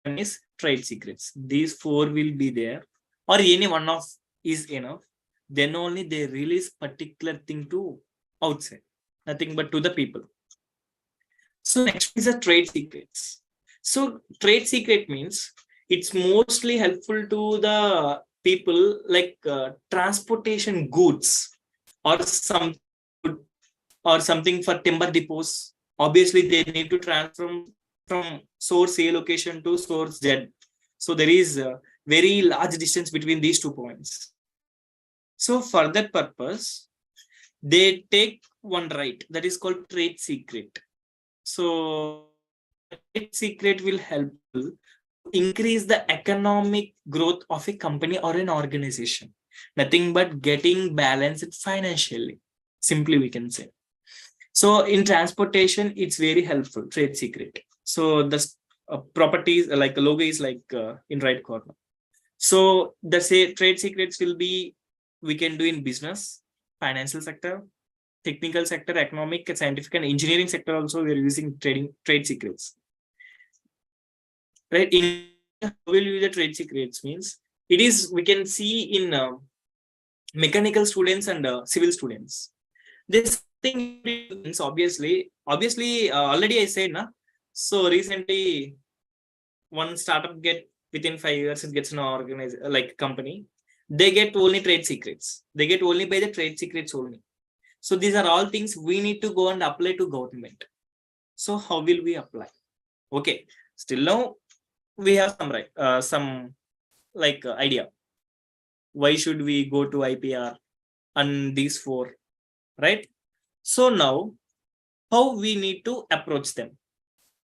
and is trade secrets. These 4 will be there, or any one of is enough. Then only they release particular thing to outside, nothing but to the people. So next is the trade secrets. So trade secret means it's mostly helpful to the people, like transportation goods or some or something for timber depots. Obviously they need to transfer from source A location to source Z. So there is a very large distance between these 2 points. So for that purpose, they take one right, that is called trade secret. So trade secret will help increase the economic growth of a company or an organization. Nothing but getting balanced financially, simply we can say. So in transportation, it's very helpful, trade secret. So the properties, like the logo is like in right corner. So the say trade secrets will be, we can do in business, financial sector, technical sector, economic, scientific, and engineering sector also. We are using trade secrets, right? In how will use the trade secrets means, it is, we can see in mechanical students and civil students. This thing is obviously already I said na. So recently one startup get within 5 years, it gets an organized like company. They get only trade secrets. They get only by the trade secrets only. So these are all things we need to go and apply to government. So how will we apply? Okay, still now we have some some like idea. Why should we go to IPR and these 4, right? So now how we need to approach them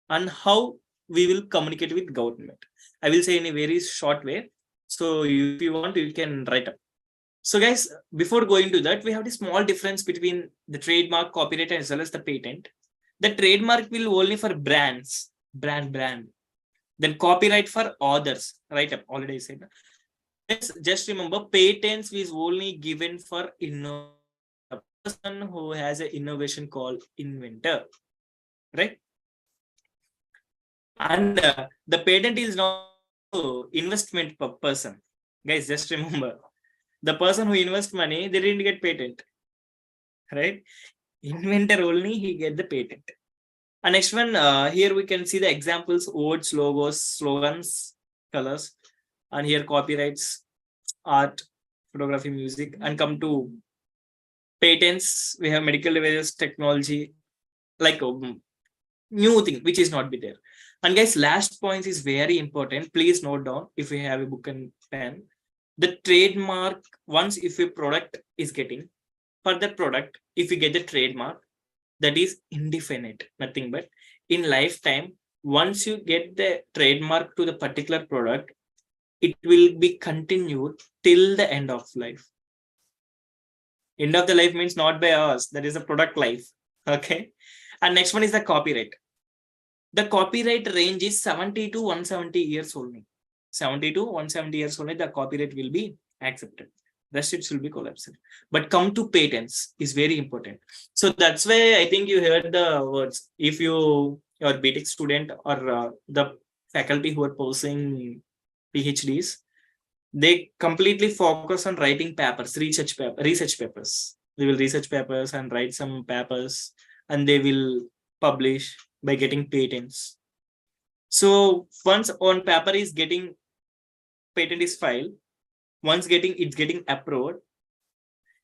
and how we will communicate with government. I will say in a very short way. So if you want, you can write up. So guys, before going to that, we have the small difference between the trademark, copyright, as well as the patent. The trademark will only for brands, brand. Then copyright for others, right up, already said. Just remember, patents is only given for a person who has an innovation called inventor, right? And the patent is not investment per person. Guys, just remember, the person who invests money, they didn't get patent, right? Inventor only, he get the patent. And next one, here we can see the examples: words, logos, slogans, colors, and here copyrights, art, photography, music. And come to patents, we have medical devices, technology, like new thing which is not be there. And guys, last point is very important. Please note down if you have a book and pen. The trademark, once if a product is getting, for that product, if you get the trademark, that is indefinite, nothing but in lifetime. Once you get the trademark to the particular product, it will be continued till the end of life. End of the life means not by us, that is a product life. Okay. And next one is the copyright. The copyright range is 70 to 170 years only. 70 to 170 years only the copyright will be accepted. Rest it will be collapsed. But come to patents is very important. So that's why I think you heard the words. If your BTech student or the faculty who are pursuing PhDs, they completely focus on writing papers, research papers. They will research papers and write some papers, and they will publish by getting patents. So once on paper is getting, patent is filed, once it's getting approved,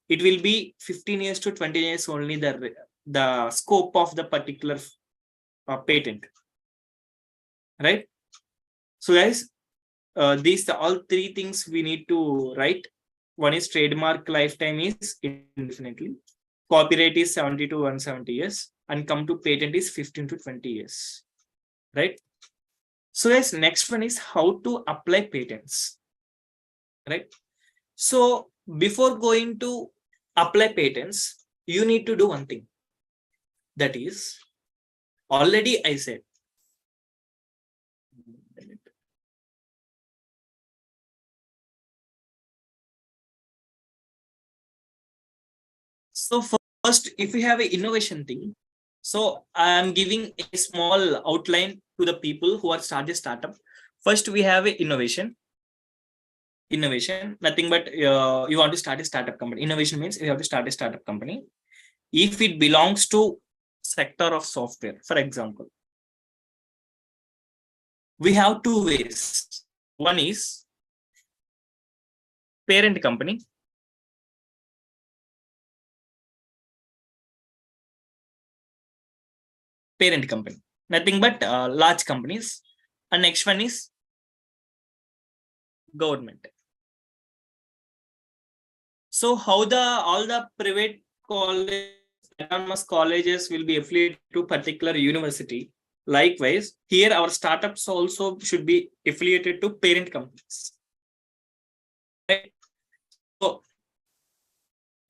it will be 15 years to 20 years only the scope of the particular patent, right? So guys, these all three things we need to write. One is trademark lifetime is indefinitely, copyright is 70 to 170 years, and come to patent is 15 to 20 years, right? So guys, next one is how to apply patents, right? So before going to apply patents, you need to do one thing. That is, already I said, so first, if we have an innovation thing, so I am giving a small outline to the people who are starting a startup. First, we have a innovation. Innovation, nothing but you want to start a startup company. Innovation means you have to start a startup company. If it belongs to sector of software, for example, we have two ways. One is parent company. Parent company, nothing but large companies. And next one is government. So how all the private autonomous colleges will be affiliated to particular university. Likewise, here our startups also should be affiliated to parent companies. Right? So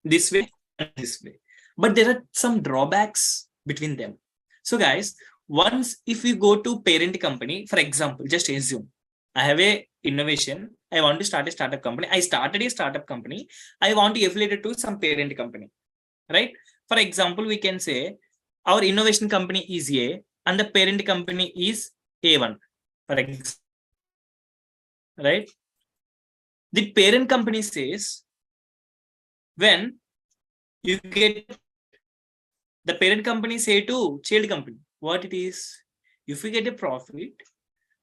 this way and this way. But there are some drawbacks between them. So guys, once if you go to parent company, for example, just assume I have a innovation. I want to start a startup company. I started a startup company. I want to affiliate it to some parent company, right? For example, we can say our innovation company is A and the parent company is A1, for example, right? The parent company says, when you get the parent company say to child company, what it is, if you get a profit,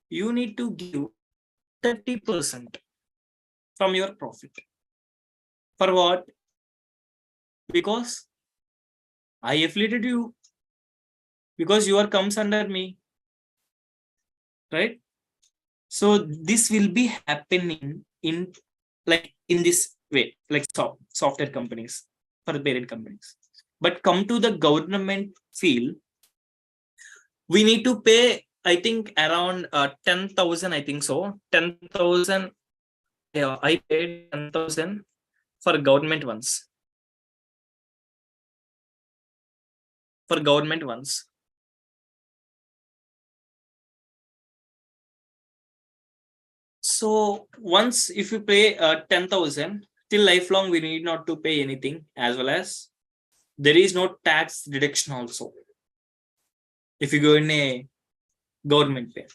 you need to give 30% from your profit. For what? Because I affiliated you, because your comes under me, right? So this will be happening in this way, like software companies for the parent companies. But come to the government field, we need to pay, I think, around 10,000. I think so, 10,000. Yeah, I paid 10,000 for government ones. For government ones. So once if you pay 10,000, till lifelong we need not to pay anything, as well as there is no tax deduction also if you go in a government way.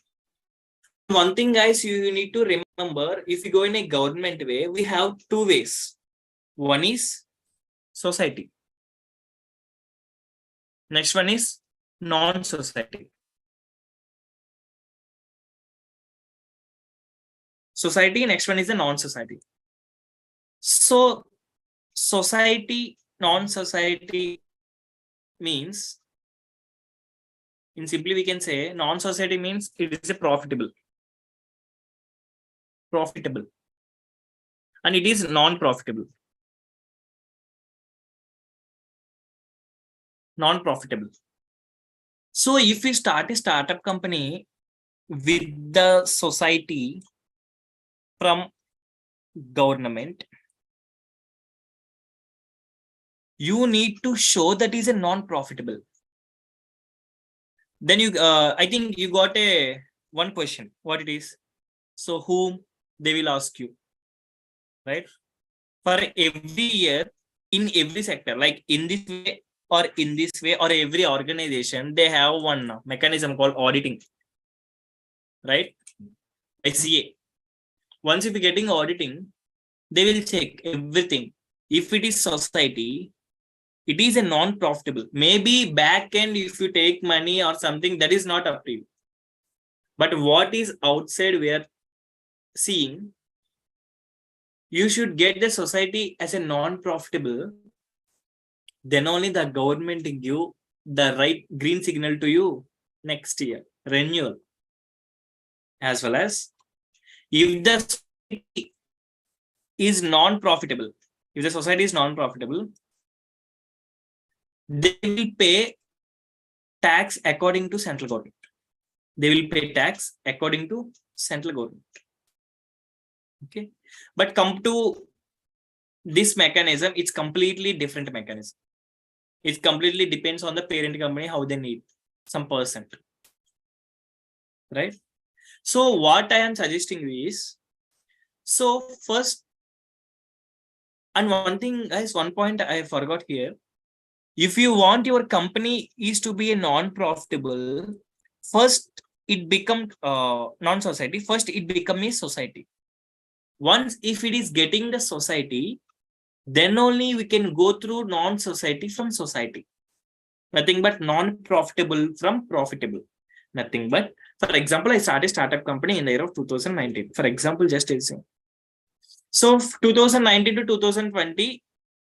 One thing, guys, you need to remember, if you go in a government way, we have two ways. One is society. Next one is non-society. Society, next one is the non-society. So society, non-society means, in simply we can say, non-society means it is a profitable, and it is non-profitable. So if we start a startup company with the society from government, you need to show that is a non-profitable. Then you, I think you got one question, what it is. So whom they will ask you, right? For every year, in every sector, like in this way or in this way, or every organization, they have one mechanism called auditing, right? SCA. Once if you're getting auditing, they will check everything. If it is society, it is a non-profitable. Maybe back end, if you take money or something, that is not up to you. But what is outside we are seeing, you should get the society as a non-profitable. Then only the government give the right green signal to you next year, renewal. As well as If the society is non-profitable, if the society is non-profitable, they will pay tax according to central government. They will pay tax according to central government. Okay, but come to this mechanism, it's completely different mechanism. It completely depends on the parent company how they need some percent, right? So what I am suggesting is, so first, and one thing, guys, one point I forgot here. If you want your company is to be a non-profitable, first it become non-society. First it become a society. Once if it is getting the society, then only we can go through non-society from society. Nothing but non-profitable from profitable. Nothing but, for example, I started a startup company in the year of 2019. For example, just saying. So 2019 to 2020,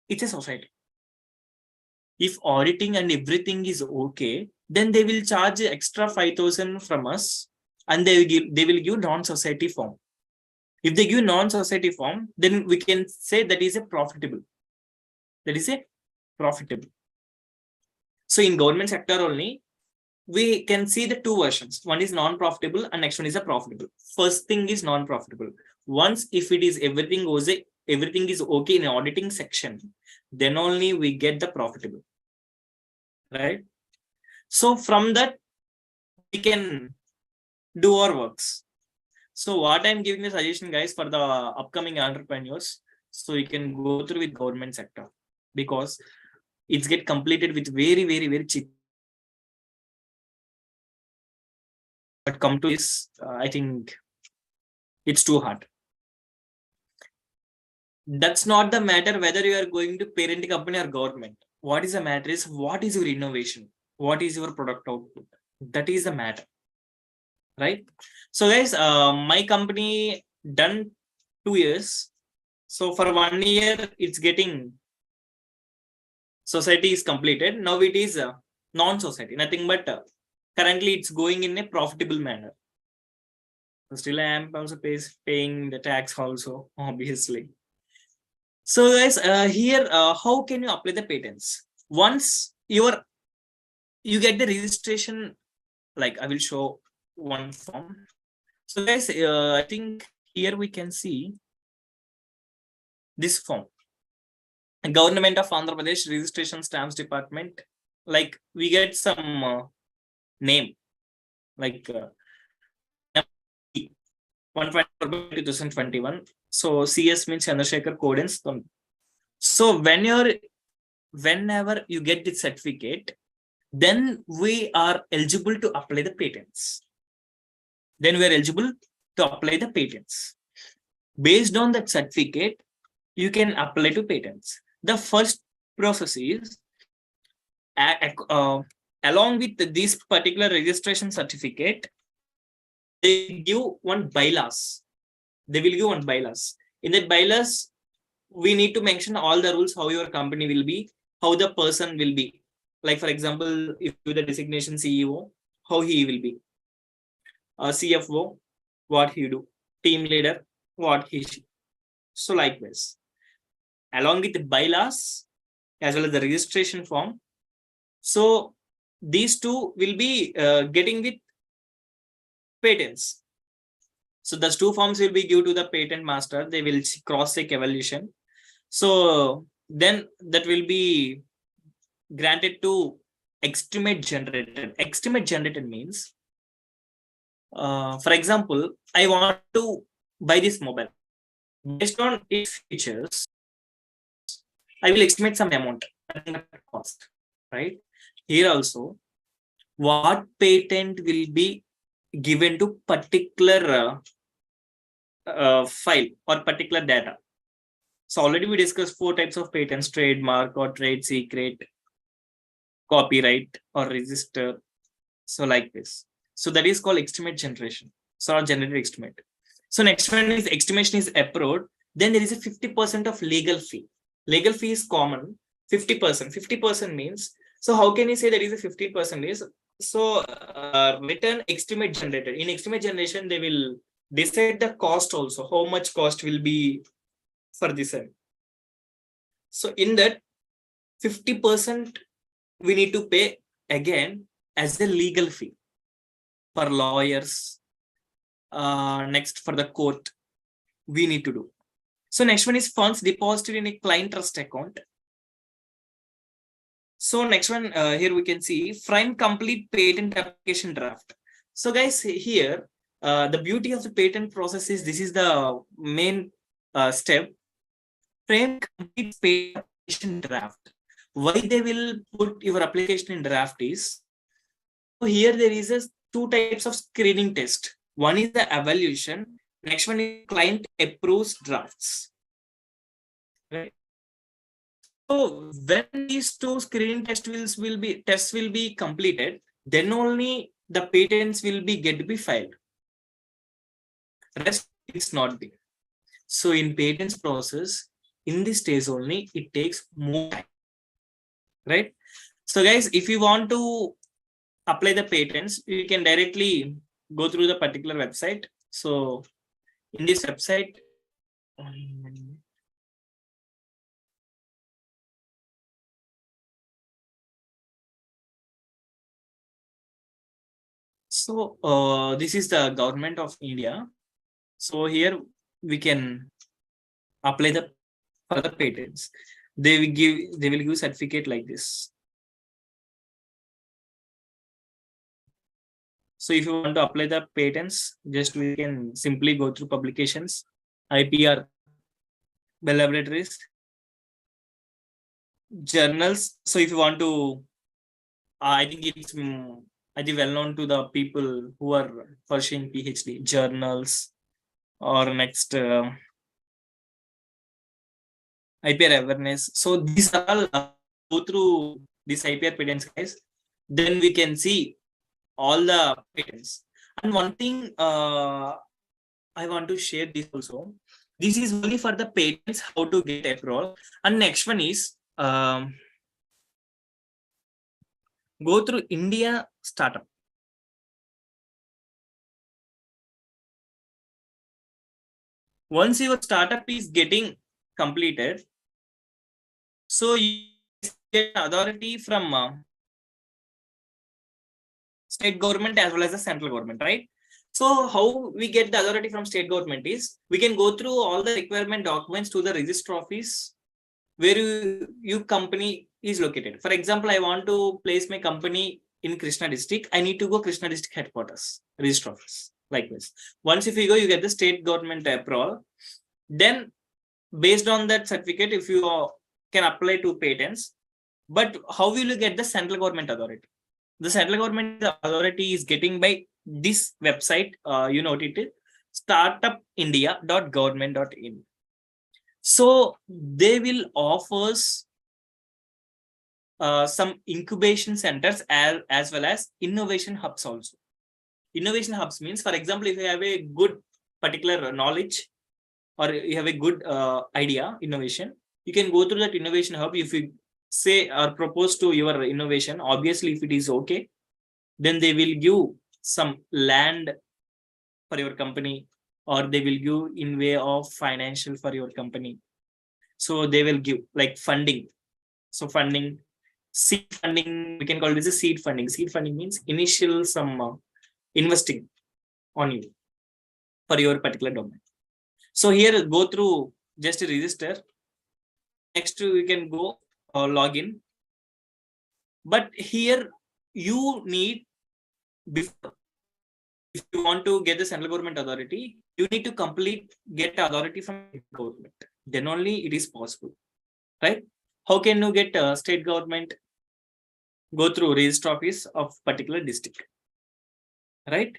it's a society. If auditing and everything is okay, then they will charge extra 5,000 from us, and they will give non-society form. If they give non-society form, then we can say that is a profitable. That is a profitable. So in government sector only, we can see the two versions. One is non-profitable and next one is a profitable. First thing is non-profitable. Once if it is everything is okay in auditing section, then only we get the profitable, right? So from that, we can do our works. So what I'm giving the suggestion, guys, for the upcoming entrepreneurs, so you can go through with government sector, because it's get completed with very, very, very cheap. But come to this, I think it's too hard. That's not the matter whether you are going to parent company or government. What is the matter is, what is your innovation? What is your product output? That is the matter, right? So guys, my company done 2 years. So for 1 year, it's getting society is completed. Now it is non-society, nothing but currently it's going in a profitable manner. So still I am also paying the tax also, obviously. So guys, here, how can you apply the patents? Once you get the registration, like I will show one form. So guys, I think here we can see this form. Government of Andhra Pradesh Registration Stamps Department. Like we get some name, like 1/2021. So CS means Chandrasekhar Codens. So whenever you get this certificate, then we are eligible to apply the patents. Based on that certificate, you can apply to patents. The first process is, along with this particular registration certificate, they give one bylaws. In that bylaws, we need to mention all the rules, how your company will be, how the person will be. Like for example, if you the designation CEO, how he will be. CFO, what he do. Team leader, what he should. So likewise, along with the bylaws as well as the registration form. So these two will be getting with patents. So those two forms will be given to the patent master. They will cross-check evaluation. So then that will be granted to estimate generated. Estimate generated means, for example, I want to buy this mobile. Based on its features, I will estimate some amount cost, right? Here also, what patent will be given to particular file or particular data. So already we discussed 4 types of patents: trademark or trade secret, copyright or register. So like this. So that is called estimate generation. So generated estimate. So next one is estimation is approved. Then there is a 50% of legal fee. Legal fee is common. 50%. 50% means, so how can you say that is a 50% is? So written estimate generated. In estimate generation, they will decide the cost also, how much cost will be for this end. So in that 50% we need to pay again as a legal fee for lawyers. Next for the court, we need to do. So next one is funds deposited in a client trust account. So next one, here we can see frame complete patent application draft. So guys, here the beauty of the patent process is this is the main step. Frame complete patent application draft. Why they will put your application in draft is, so here there is a two types of screening test. One is the evaluation. Next one is client approves drafts. Right. So when these two screening tests will be completed, then only the patents will get to be filed. Rest it's not there. So in patents process, in this stage only, it takes more time. Right. So guys, if you want to apply the patents, you can directly go through the particular website. So in this website, so this is the government of India. So here we can apply for the patents. They will give certificate like this. So if you want to apply the patents, just we can simply go through publications, IPR, Bell Laboratories, journals. So if you want to, I think it's I think well known to the people who are pursuing PhD, journals, or next IPR awareness. So these are all go through this IPR patents, guys. Then we can see all the patents. And one thing I want to share this also. This is only for the patents, how to get approval. And next one is go through India startup. Once your startup is getting completed, so you get authority from state government as well as the central government, right? So how we get the authority from state government is, we can go through all the requirement documents to the register office where your company is located. For example, I want to place my company in Krishna district. I need to go Krishna district headquarters, register office, like this. Once if you go, you get the state government approval. Then based on that certificate, if you can apply to patents. But how will you get the central government authority? The central government authority is getting by this website, you know it, startupindia.government.in. So they will offer some incubation centers as well as innovation hubs also. Innovation hubs means, for example, if you have a good particular knowledge or you have a good idea, innovation, you can go through that innovation hub. If you say or propose to your innovation, obviously if it is okay, then they will give some land for your company, or they will give in way of financial for your company. So they will give like funding. So funding, seed funding, we can call this a seed funding. Seed funding means initial some investing on you for your particular domain. So here go through just a register. Next we can go login. But here you need, before, if you want to get the central government authority, you need to get authority from government. Then only it is possible, right? How can you get state government? Go through register office of particular district, right?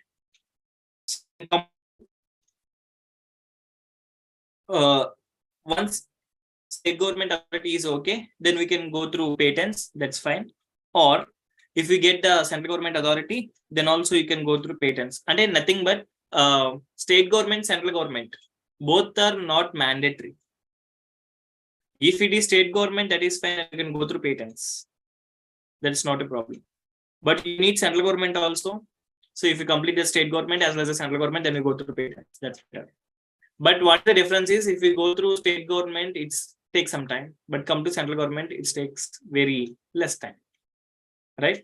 Once state government authority is okay, then we can go through patents, that's fine. Or if we get the central government authority, then also you can go through patents. And then nothing but state government, central government, both are not mandatory. If it is state government, that is fine, you can go through patents. That's not a problem. But you need central government also. So if you complete the state government as well as the central government, then you go through patents. That's it. But what the difference is, if you go through state government, it takes some time, but come to central government, it takes very less time, right?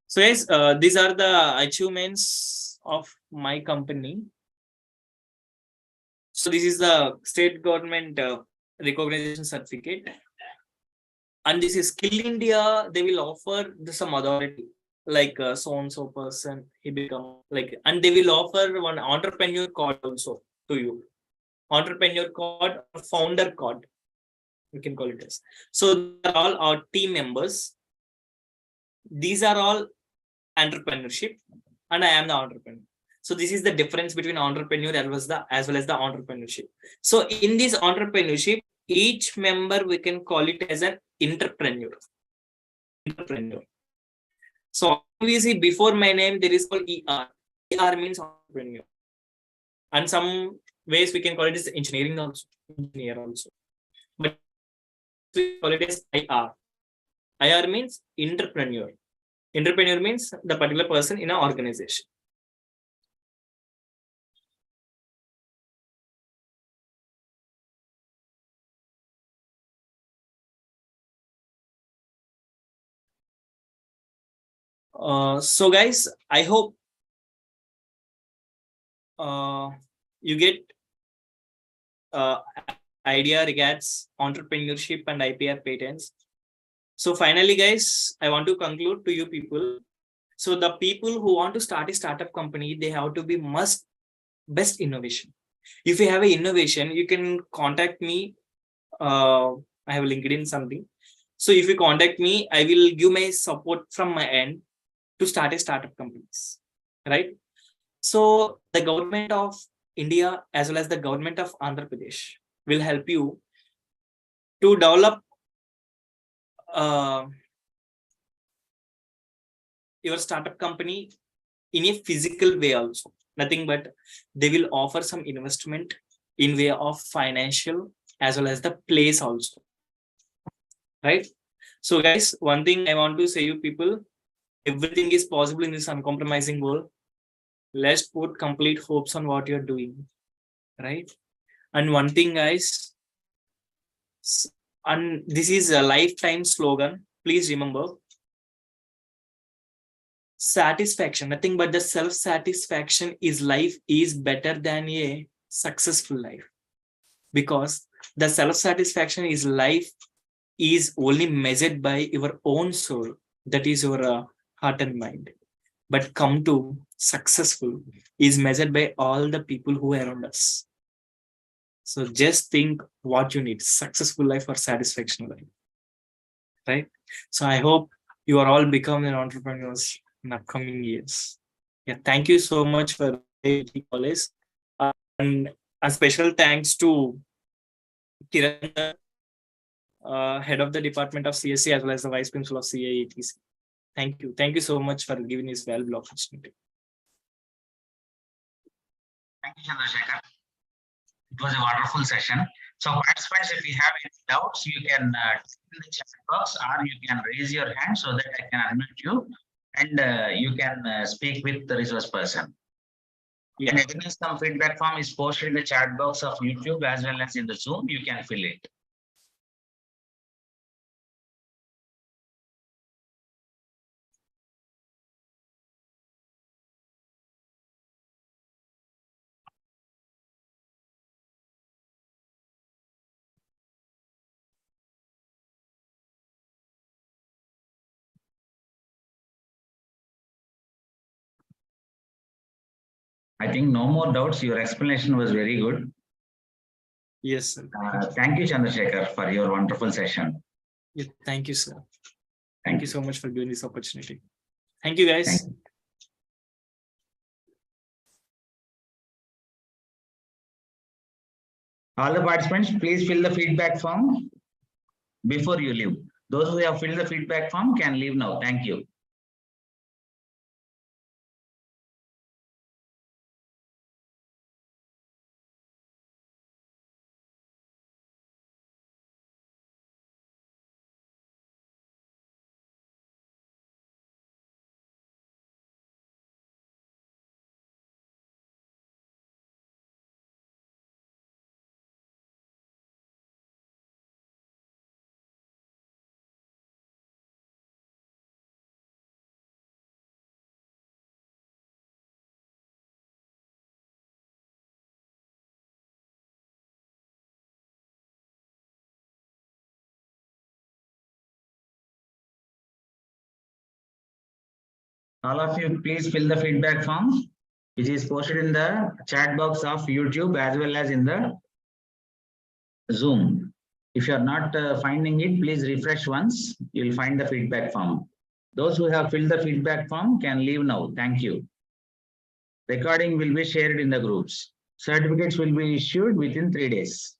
So yes, these are the achievements of my company. So this is the state government recognition certificate, and this is Skill India. They will offer some authority, like so and so person he become like, and they will offer one entrepreneur card also to you. Entrepreneur card or founder card, we can call it as. So they are all our team members. These are all entrepreneurship, and I am the entrepreneur. So this is the difference between entrepreneur as well as the entrepreneurship. So in this entrepreneurship, each member we can call it as an entrepreneur. Entrepreneur. So obviously before my name there is called ER. ER means entrepreneur, and some ways we can call it as engineering also. Engineer also, but we call it as IR. IR means entrepreneur. Entrepreneur means the particular person in an organization. So guys, I hope you get idea regards entrepreneurship and IPR patents. So finally, guys, I want to conclude to you people. So the people who want to start a startup company, they have to be best innovation. If you have an innovation, you can contact me. I have LinkedIn something. So if you contact me, I will give my support from my end to start a startup companies, right? So the government of India as well as the government of Andhra Pradesh will help you to develop your startup company in a physical way also. Nothing but they will offer some investment in way of financial as well as the place also, right? So guys, one thing I want to say you people, everything is possible in this uncompromising world. Let's put complete hopes on what you're doing, right? And one thing, guys, and this is a lifetime slogan. Please remember, satisfaction, nothing but the self-satisfaction is life is better than a successful life, because the self-satisfaction is life is only measured by your own soul, that is your heart and mind. But come to successful is measured by all the people who are around us. So just think what you need, successful life or satisfaction life, right? So I hope you are all becoming entrepreneurs in upcoming years. Yeah, thank you so much for the college. And a special thanks to Kiran, head of the Department of CSC as well as the Vice Principal of CAETC. Thank you. Thank you so much for giving this valuable opportunity. Thank you, Chandrasekhar. It was a wonderful session. So participants, if you have any doubts, you can type in the chat box or you can raise your hand so that I can unmute you and you can speak with the resource person. Yeah. And again, some feedback form is posted in the chat box of YouTube as well as in the Zoom. You can fill it. I think no more doubts. Your explanation was very good. Yes, sir. Thank you, Chandrasekhar, for your wonderful session. Yeah, thank you, sir. Thank you so much for giving this opportunity. Thank you, guys. Thank you. All the participants, please fill the feedback form before you leave. Those who have filled the feedback form can leave now. Thank you. All of you, please fill the feedback form, which is posted in the chat box of YouTube as well as in the Zoom. If you are not finding it, please refresh once. You will find the feedback form. Those who have filled the feedback form can leave now. Thank you. Recording will be shared in the groups. Certificates will be issued within 3 days.